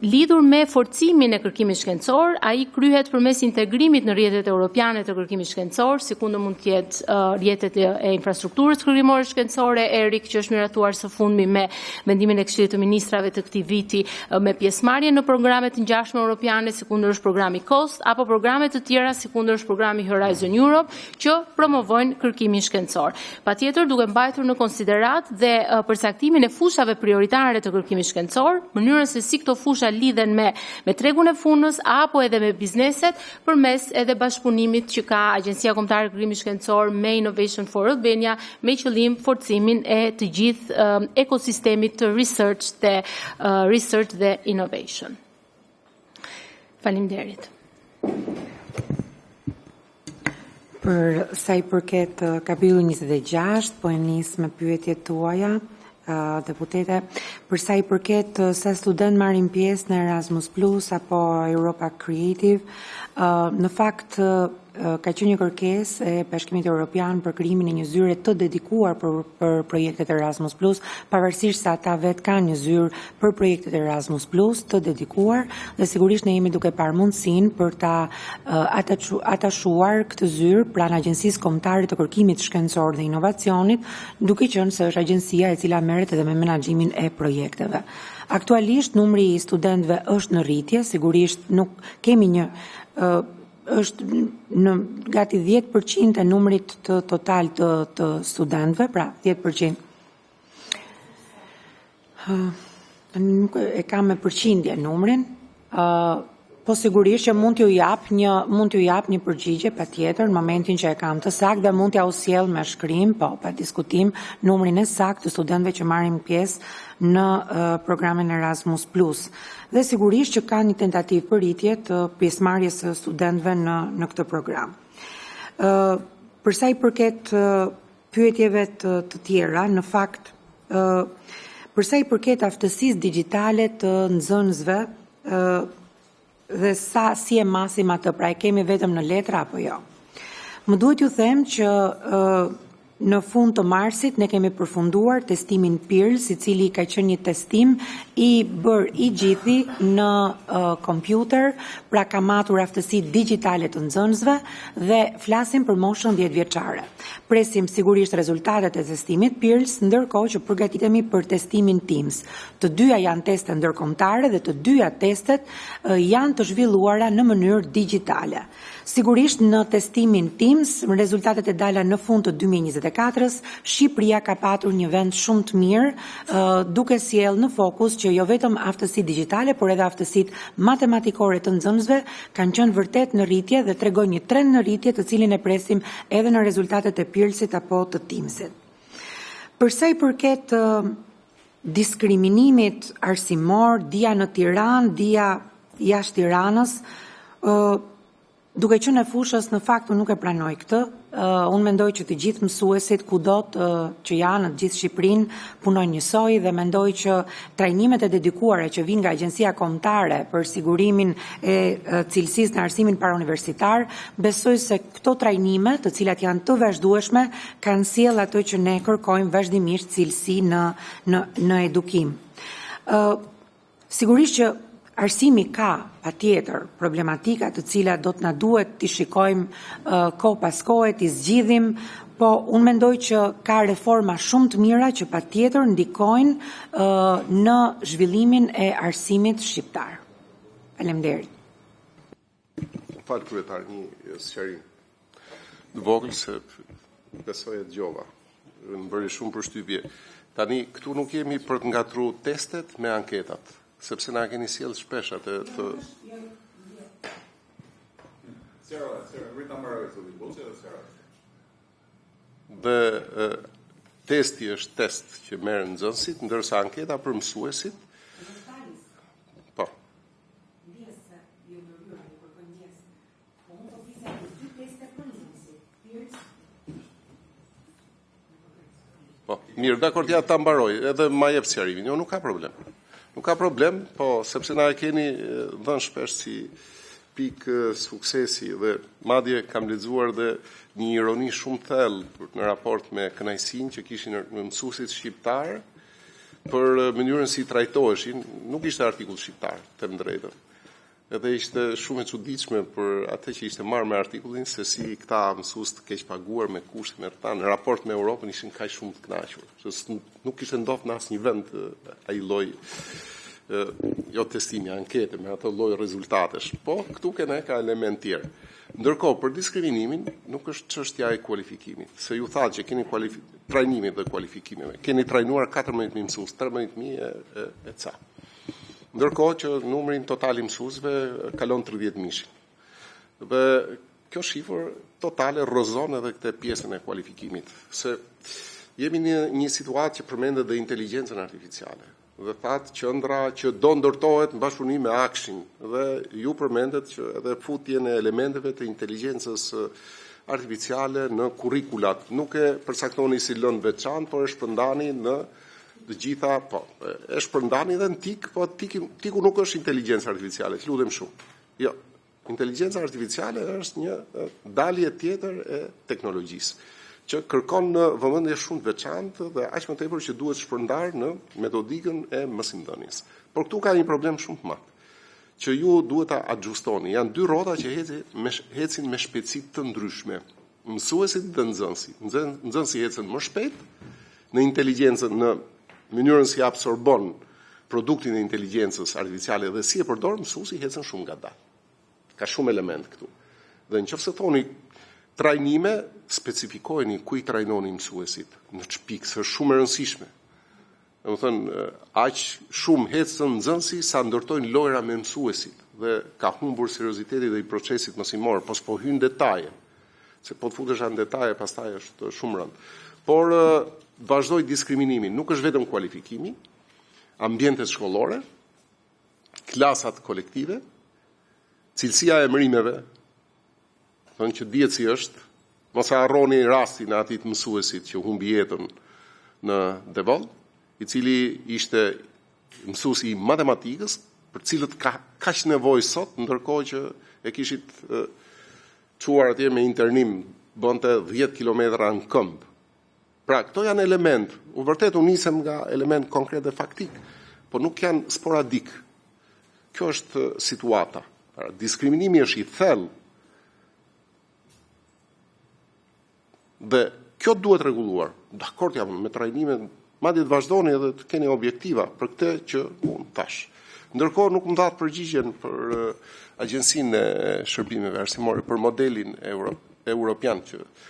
Lidhur me forcimin e kërkimit shkencor, ai kryhet përmes integrimit në rrjetet europiane të kërkimit shkencor, sikur mund të jetë rrjetet e infrastrukturës kërkimore shkencore, ERIC që është miratuar së fundmi me vendimin e Këshillit të Ministrave të këtij viti, me pjesëmarrje në programe të ngjashme europiane, sikundër është programi COST, apo programe të tjera sikundër është programi Horizon Europe, që promovojnë kërkimin shkencor. Patjetër duke mbajtur në konsiderat dhe përcaktimin e fushave prioritare të kërkimit shkencor, mënyrën se si këto fusha lidhen me tregun e punës apo edhe me bizneset, përmes edhe bashkëpunimit që ka Agjencia Kombëtare e Kërkimit Shkencor me Innovation for Albania, me qëllim forcimin e të gjithë ekosistemit të research dhe innovation. Faleminderit. Për sa i përket kapitullit 26, po e nis me pyetjet tuaja, deputete, për sa i përket sa student marrin pjesë në Erasmus Plus apo Europa Creative, në fakt ka qenë një kërkesë e Bashkimit Evropian për krijimin e një zyre të dedikuar për projektet Erasmus Plus, pavarësisht se ata vetë kanë një zyrë për projektet Erasmus Plus të dedikuar, dhe sigurisht ne jemi duke parë mundësinë për ta atashuar këtë zyrë pranë Agjencisë Kombëtare të Kërkimit Shkencor dhe Inovacionit, duke qenë se është agjencia e cila merret edhe me menaxhimin e projekteve. Aktualisht numri i studentëve është në rritje, sigurisht nuk kemi një është në gati 10% e numrit të total të studentëve, pra 10%. Nuk e kam me përqindje numrin, po sigurisht që mund t'ju jap një përgjigje patjetër në momentin që e kam të saktë dhe mund t'ja u sjell me shkrim, po pa diskutim, numrin e saktë të studentëve që marrin pjesë në programin Erasmus Plus. Dhe sigurisht që ka një tentativë për rritje të pjesëmarrjes së studentëve në këtë program. Për sa i përket pyetjeve të tjera, në fakt, për sa i përket aftësisë digjitale të nxënësve dhe si e masim atë, pra e kemi vetëm në letra apo jo. Më duhet ju them që në fund të marsit ne kemi përfunduar testimin PIRLS, i cili ka qenë një testim i bërë i gjithi në kompjuter, pra ka matur aftësitë digjitale të nxënësve dhe flasim për moshën 10 vjeçare. Presim sigurisht rezultatet e testimit PIRLS, ndërkohë që përgatitemi për testimin TIMSS. Të dyja janë teste ndërkombëtare dhe të dyja testet janë të zhvilluara në mënyrë digjitale. Sigurisht në testimin TIMSS, rezultatet e dala në fund të 2024-s, Shqipëria ka patur një vend shumë të mirë, duke sjellë në fokus që jo vetëm aftësitë digjitale, por edhe aftësitë matematikore të nxënësve kanë qenë vërtet në rritje dhe tregojnë një trend në rritje, të cilin e presim edhe në rezultatet e PIRLS-it apo të TIMSS-it. Për sa i përket diskriminimit arsimor, dia në Tiranë, dia jashtë Tiranës, duke qenë e fushës, në fakt unë nuk e pranoj këtë. Unë mendoj që të gjithë mësuesit kudo që janë në gjithë Shqipërinë punojnë njësoj dhe mendoj që trajnimet e dedikuara që vijnë nga Agjencia Kombëtare për sigurimin e cilësisë në arsimin parauniversitar, besoj se këto trajnime, të cilat janë të vazhdueshme, kanë sjellë ato që ne kërkojmë vazhdimisht, cilësi në edukim. Sigurisht që arsimi ka patjetër problematika të cilat do të na duhet t'i shikojmë kohë pas kohe, t'i zgjidhim, po unë mendoj që ka reforma shumë të mira që patjetër ndikojnë në zhvillimin e arsimit shqiptar. Faleminderit. Falë kryetar, një sqarim. Në vogël se besoj e dëgjova. Më bëri shumë përshtypje. Tani këtu nuk jemi për të ngatruar testet me anketat, sepse na keni sjell shpesh atë të dhe testi është test që merr nxënësit, ndërsa anketa për mësuesit po. Po, mirë, dakord, ja ta mbaroj, edhe ma jep sqarimin. Jo, nuk ka problem. Nuk ka problem, po, sepse na e keni dhënë shpesh si pikë suksesi dhe madje kam lexuar dhe një ironi shumë thellë në raport me kënaqësinë që kishin mësuesit shqiptar për mënyrën si trajtoheshin, nuk ishte artikull shqiptar, të them drejtën. Edhe ishte shumë e çuditshme për atë që ishte marrë me artikullin se si këta mësues të keq paguar me kushte me rrethana në raport me Europën ishin kaq shumë të kënaqur. Se nuk kishte ndodhur në asnjë vend ai lloj jo testimi, ankete me atë lloj rezultatesh. Po këtu kene ka element tjerë. Ndërkohë për diskriminimin nuk është çështja e kualifikimit. Se ju thatë që keni trajnimit dhe kualifikimeve. Keni trajnuar 14.000 mësues, 13.000 e ca. Ndërkohë që numrin total i mësuesve kalon 30.000. Dhe kjo shifër totale rrëzon edhe këtë pjesën e kualifikimit. Se jemi në një situatë që përmendet dhe inteligjencën artificiale. Dhe thatë qendra që do ndërtohet në bashkëpunim me Akshin dhe ju përmendet që edhe futjen e elementeve të inteligjencës artificiale në kurrikulat. Nuk e përcaktoni si lëndë veçantë, por e shpërndani në të gjitha, po, e shpërndani dhe në TIK, po TIK-u nuk është inteligjencë artificiale, të lutem shumë. Jo, inteligjenca artificiale është një dalje tjetër e teknologjisë, që kërkon në vëmendje shumë të veçantë dhe aq më tepër që duhet shpërndar në metodikën e mësimdhënies. Por këtu ka një problem shumë të madh, që ju duhet ta adjustoni. Janë dy rrota që hecin me shpejtësi të ndryshme. Mësuesit dhe nxënësit. Nxënësi ecën më shpejt në inteligjencën, në mënyrën si absorbon produktin e inteligjencës artificiale dhe si e përdor, mësuesi ecën shumë ngadalë. Ka shumë element këtu. Dhe nëse thoni trajnime, specifikojeni ku i trajnoni mësuesit, në çpik, se është shumë e rëndësishme. Domethënë, aq shumë ecën nxënësi sa ndërtojnë lojra me mësuesit dhe ka humbur serioziteti dhe i procesit mësimor, po hyn detaje. Se po të futesh në detaje, pastaj është shumë rënd. Por vazhdoi diskriminimin, nuk është vetëm kualifikimi, ambientet shkollore, klasat kolektive, cilësia e emërimeve, thonë që dihet si është, Mos e harroni rastin e atit mësuesit që humbi jetën në Devoll, i cili ishte mësuesi i matematikës, për cilët ka kaq nevojë sot, ndërkohë që e kishit çuar atje me internim, bënte 10 kilometra në këmbë. Pra, këto janë element, vërtet unë nisem nga element konkret dhe faktik, por nuk janë sporadik. Kjo është situata. Pra, diskriminimi është i thellë. Dhe kjo duhet rregulluar. Dakord jam me trajnime, madje të vazhdoni edhe të keni objektiva për këtë që unë thash. Ndërkohë nuk më dhatë përgjigjen për Agjencinë e Shërbimeve Arsimore, për modelin europian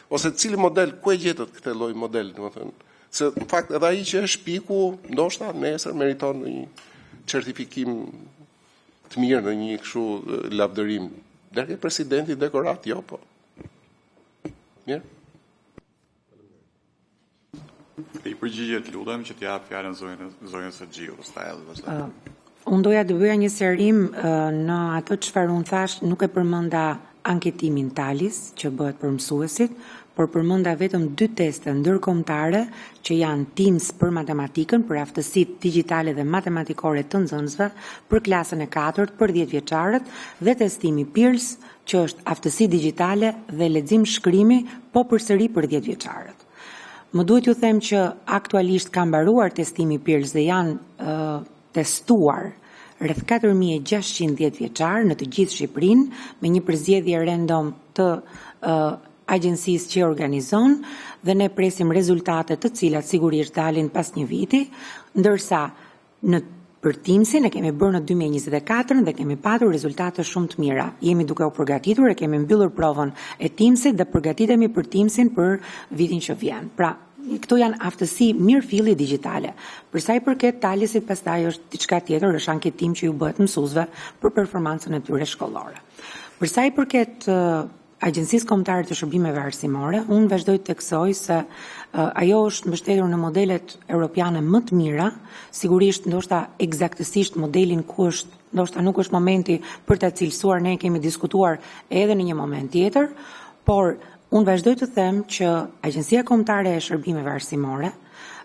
ose cili model, ku e gjetët këtë lloj model, domethënë, se në fakt edhe ai që është piku, ndoshta nesër meriton një certifikim të mirë në një kështu lavdërim. Dërke presidenti dekorat, jo po. Mirë. I përgjigjet lutem që t'jap fjalën zonës së Xhiut, pastaj edhe vazhdo. Unë doja të bëja një serim në ato çfarë unë thash, nuk e përmenda anketimin Talis që bëhet për mësuesit, por përmenda vetëm 2 teste ndërkombëtare që janë Teams për matematikën, për aftësitë digjitale dhe matematikore të nxënësve, për klasën e 4 për 10 vjeçarët dhe testimi PIRLS, që është aftësi digjitale dhe lexim shkrimi, po përsëri për 10 vjeçarët. Më duhet ju them që aktualisht ka mbaruar testimi PIRLS dhe janë testuar rreth 4610 vjeçar në të gjithë Shqipërinë me një përzgjedhje random të agjencisë që organizon dhe ne presim rezultate të cilat sigurisht dalin pas një viti, ndërsa për Teamsin e kemi bërë në 2024 dhe kemi patur rezultate shumë të mira. Jemi duke u përgatitur, e kemi mbyllur provën e Teamsit dhe përgatitemi për Teamsin për vitin që vjen. Pra, këto janë aftësi mirëfilli digjitale. Për sa i përket Talisit, pastaj është diçka tjetër, është anketim që ju bëhet mësuesve për performancën e tyre shkollore. Për sa i përket Agjencisë Kombëtare të Shërbimeve Arsimore, unë vazhdoj të theksoj se ajo është mbështetur në modelet europiane më të mira, sigurisht ndoshta eksaktësisht modelin ku është, ndoshta nuk është momenti për ta cilësuar, ne kemi diskutuar edhe në një moment tjetër, por unë vazhdoj të them që Agjencia Kombëtare e Shërbimeve Arsimore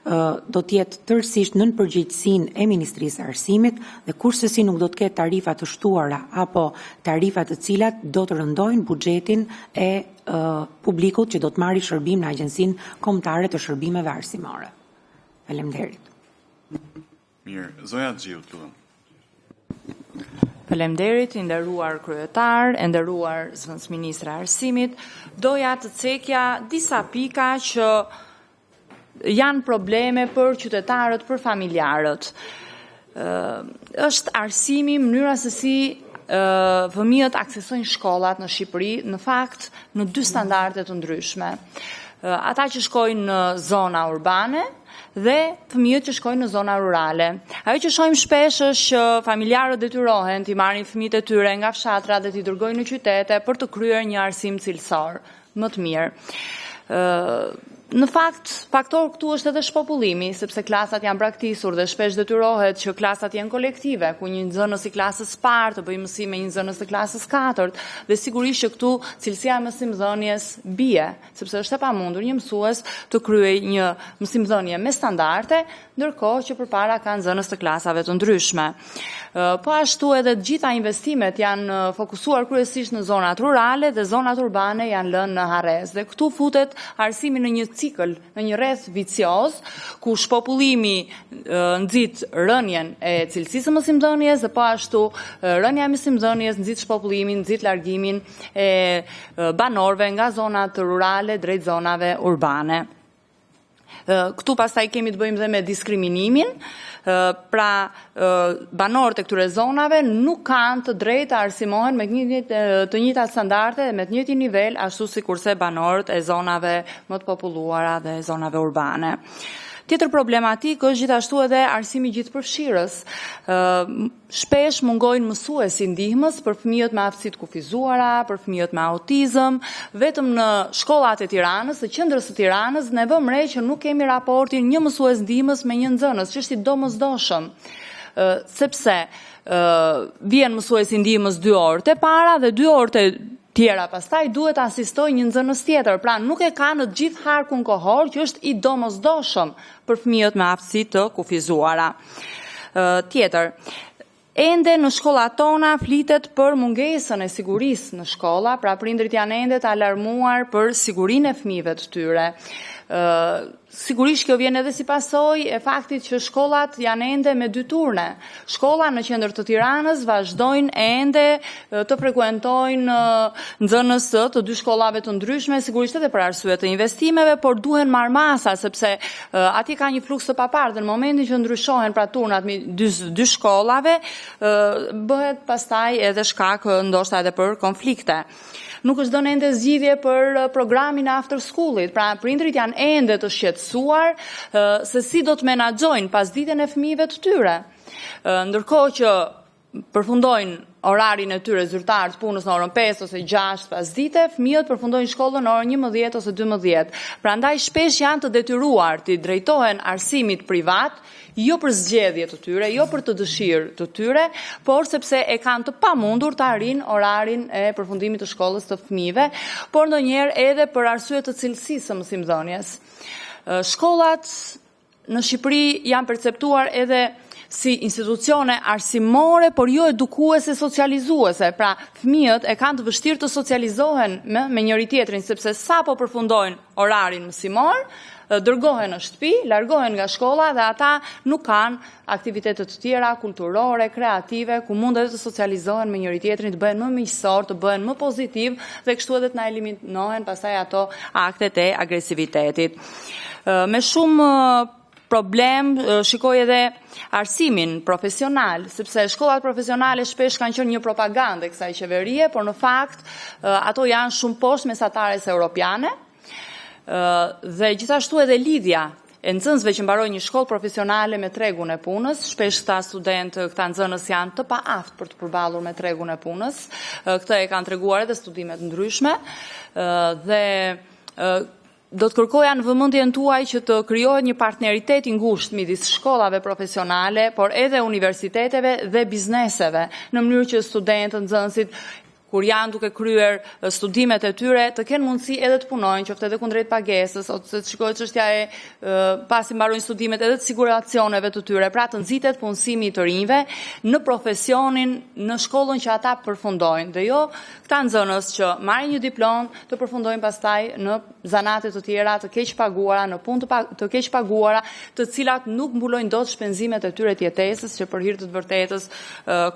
do të jetë tërësisht nën përgjegjësinë e Ministrisë së Arsimit dhe kurse nuk do të ketë tarifa të shtuara apo tarifa të cilat do të rëndojnë buxhetin e publikut që do të marrë shërbim në Agjencinë Kombëtare të Shërbimeve Arsimore. Faleminderit. Mirë, zonja Xhiut, lutem. Faleminderit, i nderuar kryetar, e nderuar zëvendësministra e Arsimit. Doja të cekja disa pika që janë probleme për qytetarët, për familjarët. Është arsimi, mënyra se si fëmijët aksesojnë shkollat në Shqipëri, në fakt në 2 standarde të ndryshme. Ata që shkojnë në zona urbane dhe fëmijët që shkojnë në zona rurale. Ajo që shohim shpesh është që familjarët detyrohen të marrin fëmijët e tyre nga fshatra dhe t'i dërgojnë në qytete për të kryer një arsim cilësor më të mirë. Në fakt, faktor këtu është edhe shpopullimi, sepse klasat janë braktisur dhe shpesh detyrohet që klasat janë kolektive, ku një nxënës i klasës parë të bëjë mësim me një nxënës të klasës 4, dhe sigurisht që këtu cilësia e mësimdhënies bie, sepse është e pamundur një mësues të kryejë një mësimdhënie me standarde, ndërkohë që përpara ka nxënës të klasave të ndryshme. Po ashtu edhe të gjitha investimet janë fokusuar kryesisht në zonat rurale dhe zonat urbane janë lënë në harrez. Dhe këtu futet arsimi në një cikël, në një rreth vicioz, ku shpopullimi nxit rënjen e cilësisë së mësimdhënies dhe po ashtu rënja e mësimdhënies nxit shpopullimin, nxit largimin e banorëve nga zonat rurale drejt zonave urbane. Këtu pastaj kemi të bëjmë dhe me diskriminimin, pra banorët e këtyre zonave nuk kanë të drejtë të arsimohen me të njëjtat standarde dhe me të njëjtin nivel ashtu sikurse banorët e zonave më të populluara dhe zonave urbane. Tjetër problematik është gjithashtu edhe arsimi gjithëpërfshirës. Shpesh mungojnë mësuesi ndihmës për fëmijët me aftësitë kufizuara, për fëmijët me autizëm. Vetëm në shkollat e Tiranës, të qendrës së Tiranës, ne vëmë re që nuk kemi raportin një mësues ndihmës me një nxënës, që është i domosdoshëm. Sepse vjen mësuesi ndihmës 2 orë të para dhe 2 orë tjera, pastaj duhet asistoj një nxënës tjetër, pra nuk e ka në gjithë harkun kohor që është i domosdoshëm për fëmijët me aftësi të kufizuara. Tjetër, ende në shkollat tona flitet për mungesën e sigurisë në shkolla, pra prindrit janë ende të alarmuar për sigurinë e fëmijëve të tyre. Sigurisht kjo vjen edhe si pasojë e faktit që shkollat janë ende me 2 turne. Shkolla në qendër të Tiranës vazhdojnë ende të frekuentojnë nxënës të 2 shkollave të ndryshme, sigurisht edhe për arsye të investimeve, por duhen marrmasa sepse atje ka një fluks të papardhë. Në momentin që ndryshohen pra turnat me 2 shkollave, bëhet pastaj edhe shkak ndoshta edhe për konflikte. Nuk është dhënë ende zgjidhje për programin e after schoolit, pra prindrit janë ende të shqetësuar se si do të menaxhojnë pasditjen e fëmijëve të tyre. Ndërkohë që përfundojnë orarin e tyre zyrtar të punës në orën 5 ose 6 pasdite, fëmijët përfundojnë shkollën në orën 11 ose 12. Prandaj shpesh janë të detyruar të drejtohen arsimit privat, jo për zgjedhje të tyre, jo për të dëshirë të tyre, por sepse e kanë të pamundur të arrin orarin e përfundimit të shkollës të fëmijëve, por ndonjëherë edhe për arsye të cilësisë së mësimdhënies. Shkollat në Shqipëri janë perceptuar edhe si institucione arsimore, por jo edukuese, socializuese. Pra, fëmijët e kanë të vështirë të socializohen me njëri tjetrin, sepse sapo përfundojnë orarin mësimor, dërgohen në shtëpi, largohen nga shkolla dhe ata nuk kanë aktivitetet të tjera, kulturore, kreative, ku mund edhe të socializohen me njëri tjetrin, të bëhen më miqësor, të bëhen më pozitiv dhe kështu edhe të na eliminohen pastaj ato aktet e agresivitetit. Me shumë problem shikoj edhe arsimin profesional, sepse shkollat profesionale shpesh kanë qenë një propagandë e kësaj qeverie, por në fakt ato janë shumë poshtë mesatares europiane. Dhe gjithashtu edhe lidhja e nxënësve që mbarojnë një shkollë profesionale me tregun e punës, shpesh këta nxënës janë të paaftë për të përballur me tregun e punës. Këtë e kanë treguar edhe studimet ndryshme dhe do të kërkoja në vëmendjen tuaj që të krijohet një partneritet i ngushtë midis shkollave profesionale, por edhe universiteteve dhe bizneseve, në mënyrë që studentët, nxënësit kur janë duke kryer studimet e tyre, të kenë mundësi edhe të punojnë, qoftë edhe kundrejt pagesës, ose të shikohet çështja e pasi mbarojnë studimet edhe të siguracioneve të tyre, pra të nxitet punësimi i të rinjve në profesionin, në shkollën që ata përfundojnë, dhe jo këta nxënës që marrin një diplomë të përfundojnë pastaj në zanate të tjera të keq paguara, në punë të keq paguara, të cilat nuk mbulojnë dot shpenzimet e tyre të jetesës, që për hir të vërtetës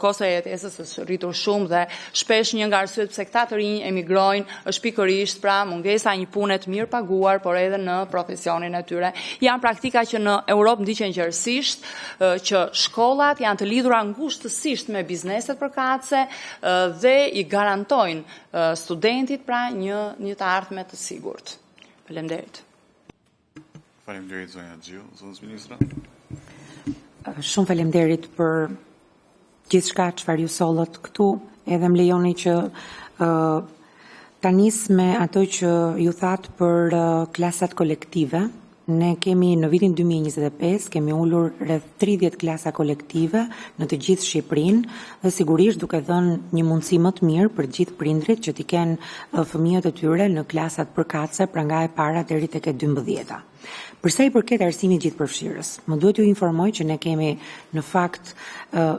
kosta e jetesës është rritur shumë dhe shpesh një nga arsyet pse këta të rinj emigrojnë është pikërisht pra mungesa një pune të mirë paguar, por edhe në profesionin e tyre. Janë praktika që në Europë ndiqen gjerësisht, që shkollat janë të lidhura ngushtësisht me bizneset përkatëse dhe i garantojnë studentit pra një të ardhme të sigurt. Faleminderit. Faleminderit zonja Xhiu, zonës ministra. Shumë faleminderit për gjithçka çfarë ju sollët këtu. Edhe më lejoni që ta nis me ato që ju thatë për klasat kolektive. Ne kemi në vitin 2025 kemi ulur rreth 30 klasa kolektive në të gjithë Shqipërinë dhe sigurisht duke dhënë një mundësi më të mirë për gjithë prindrit që t'i kenë fëmijët e tyre në klasat përkatëse pra nga e para deri tek e 12-ta. Përsa i përket arsimit gjithëpërfshirës, më duhet ju informoj që ne kemi në fakt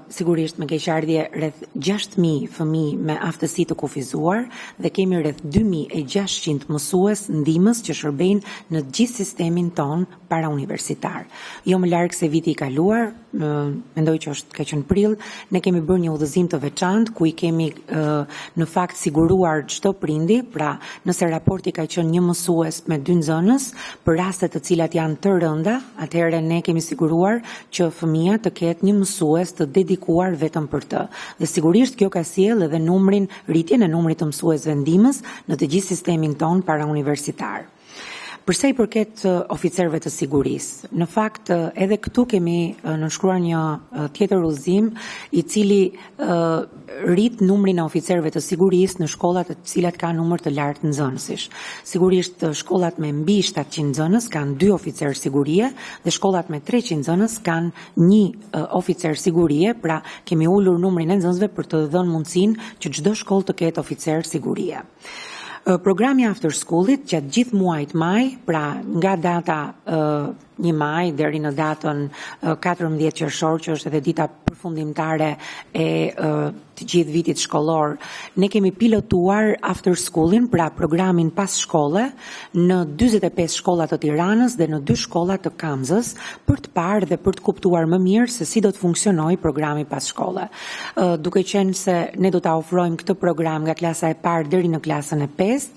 sigurisht me keqardhje rreth 6.000 fëmijë me aftësi të kufizuar dhe kemi rreth 2.600 mësues ndihmës që shërbejnë në gjithë sistemin ton para universitar. Jo më larg se viti i kaluar, mendoj që ka qenë prill, ne kemi bërë një udhëzim të veçantë ku i kemi në fakt siguruar çdo prindi, pra nëse raporti ka qenë një mësues me 2 nxënës, për raste të cilat janë të rënda, atëherë ne kemi siguruar që fëmia të ketë një mësues të dedikuar vetëm për të. Dhe sigurisht kjo ka sjell edhe rritjen e numrit të mësuesve ndihmës në të gjithë sistemin ton para universitar. Përsa i përket oficerëve të sigurisë, në fakt edhe këtu kemi nënshkruar një tjetër udhëzim i cili rrit numrin e oficerëve të sigurisë në shkollat të cilat kanë numër të lartë nxënësish. Sigurisht shkollat me mbi 700 nxënës kanë 2 oficerë sigurie dhe shkollat me 300 nxënës kanë 1 oficer sigurie, pra kemi ulur numrin e nxënësve për të dhënë mundësinë që çdo shkollë të ketë oficer sigurie. Programi after schoolit gjatë gjithë muajit maj, pra nga data 1 maj deri në datën 14 qershor, që është edhe dita përfundimtare e të gjithë vitit shkollor, ne kemi pilotuar after schoolin, pra programin pas shkolle, në 45 shkolla të Tiranës dhe në 2 shkolla të Kamzës, për të parë dhe për të kuptuar më mirë se si do të funksionojë programi pas shkolle. Duke qenë se ne do ta ofrojmë këtë program nga klasa e parë deri në klasën e 5,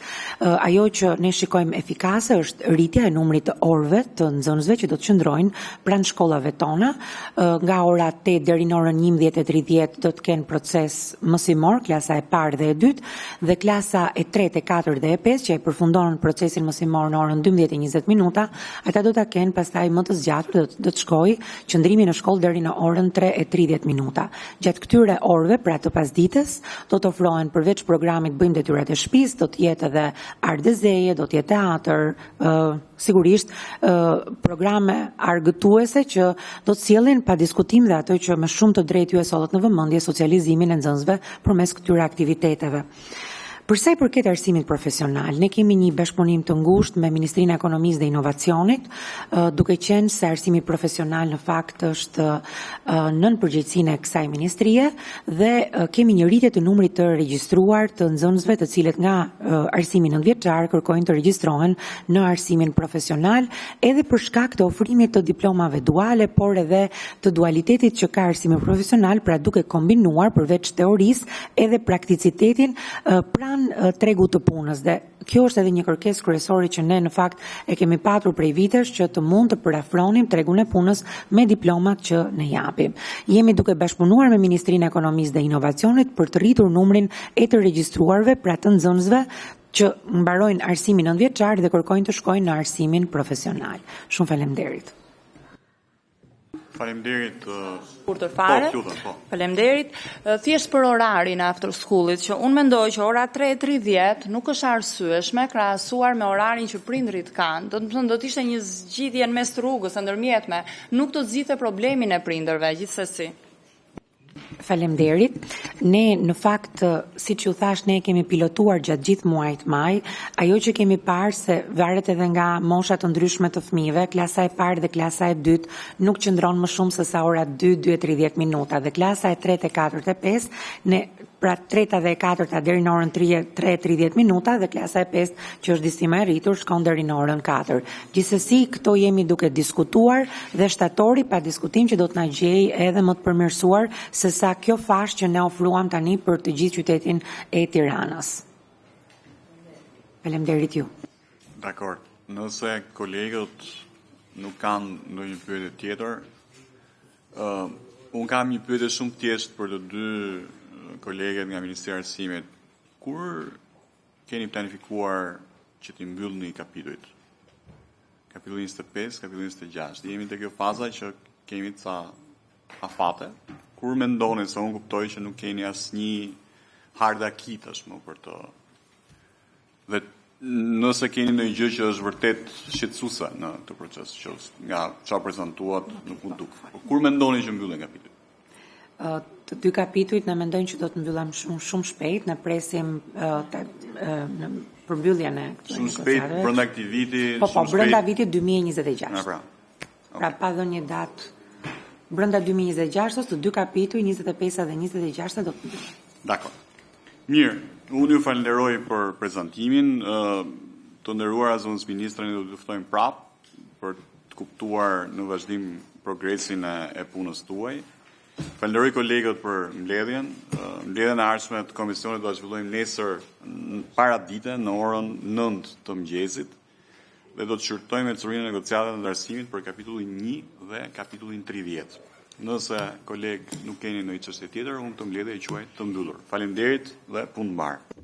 ajo që ne shikojmë efikase është rritja e numrit të orëve të nxënësve që do të qëndrojnë pranë shkollave tona. Nga ora 8 deri në orën 11:30 do të kenë proces mësimor, klasa e parë dhe e dytë, dhe klasa e 3, e 4 dhe e 5 që e përfundon procesin mësimor në orën 12:20 minuta, ata do ta kenë pastaj më të zgjatur, do të shkojë qëndrimi në shkollë deri në orën 3:30 minuta. Gjatë këtyre orëve, pra të pasdites, do të ofrohen përveç programit Bëjmë detyrat e shtëpisë, do të jetë edhe art dezeje, do të jetë teatr, sigurisht programe argëtuese që do të sjellin pa diskutim dhe ato që me shumë të drejtë ju e sollët në vëmendje socializimin e nxënësve përmes këtyre aktiviteteve. Përsa i përket arsimit profesional, ne kemi një bashkëpunim të ngushtë me Ministrinë e Ekonomisë dhe Inovacionit, duke qenë se arsimi profesional në fakt është nën përgjegjësinë e kësaj ministrie dhe kemi një rritje të numrit të regjistruar të nxënësve të cilët nga arsimi 9-vjeçar kërkojnë të regjistrohen në arsimin profesional, edhe për shkak të ofrimit të diplomave duale, por edhe të dualitetit që ka arsimi profesional, pra duke kombinuar përveç teorisë edhe prakticitetin pranë tregu të punës, dhe kjo është edhe një kërkesë kryesore që ne në fakt e kemi patur prej vitesh, që të mund të përafronim tregun e punës me diplomat që ne japim. Jemi duke bashkëpunuar me Ministrinë e Ekonomisë dhe Inovacionit për të rritur numrin e të regjistruarve, pra të nxënësve që mbarojnë arsimin 9-vjeçar dhe kërkojnë të shkojnë në arsimin profesional. Shumë faleminderit. Faleminderit. Kurtër fare. Faleminderit. Thjesht për orarin after schoolit, që unë mendoj që ora 3:30 nuk është arsyeshme krahasuar me orarin që prindrit kanë. Do të thonë do të ishte një zgjidhje në mes të rrugës, ndërmjetme, nuk do të zgjidhte problemin e prindërve gjithsesi. Faleminderit. Ne në fakt, siç ju thash, ne kemi pilotuar gjatë gjithë muajit maj. Ajo që kemi parë se varet edhe nga mosha të ndryshme të fëmijëve, klasa e parë dhe klasa e dytë nuk qëndron më shumë se sa ora 2:30 minuta, dhe klasa e 3, e 4 dhe 5, ne pra 3 dhe 4 deri në orën 3:30 minuta, dhe klasa e 5 që është distima e rritur shkon deri në orën 4. Gjithsesi këto jemi duke diskutuar dhe shtatori pa diskutim që do të na gjejë edhe më të përmirësuar se sa kjo fash që ne ofruam tani për të gjithë qytetin e Tiranës. Faleminderit ju. Dakor. Nëse kolegët nuk kanë ndonjë pyetje tjetër, unë kam një pyetje shumë thjeshtë për të dy kolegët nga Ministria e Arsimit. Kur keni planifikuar që t'i mbyllni kapitujt? Kapitulli 25, kapitulli 26. Jemi te kjo faza që kemi ca afate. Kur mendoni, se unë kuptoj që nuk keni asnjë hard akit tashmë për të. Dhe nëse keni ndonjë gjë që është vërtet shqetësuese në këtë proces, që nga çfarë prezantuat nuk u duk. Kur mendoni që mbyllen kapitujt? Të dy kapitujt ne mendojmë që do të mbyllen shumë shpejt, ne presim në përmbylljen e këtyre shumë shpejt brenda këtij viti. Po, brenda vitit 2026. Pra. Pra pa dhënë një datë brenda 2026, të dy kapituj 25 dhe 26 do të mbyllen. Dakor. Mirë, unë ju falenderoj për prezantimin. Të nderuara zonës ministrën do të ftojmë prapë për të kuptuar në vazhdim progresin e punës tuaj. Falenderoj kolegët për mbledhjen. Mbledhjen e ardhshme të komisionit do ta zhvillojmë nesër para dite në orën 9 të mëngjesit dhe do të shqyrtojmë ecurinë e negociatave të arsimit për kapitullin 1 dhe kapitullin 30. Nëse kolegë nuk keni ndonjë çështje tjetër, unë këtë mbledhje e quaj të mbyllur. Faleminderit dhe punë mbarë.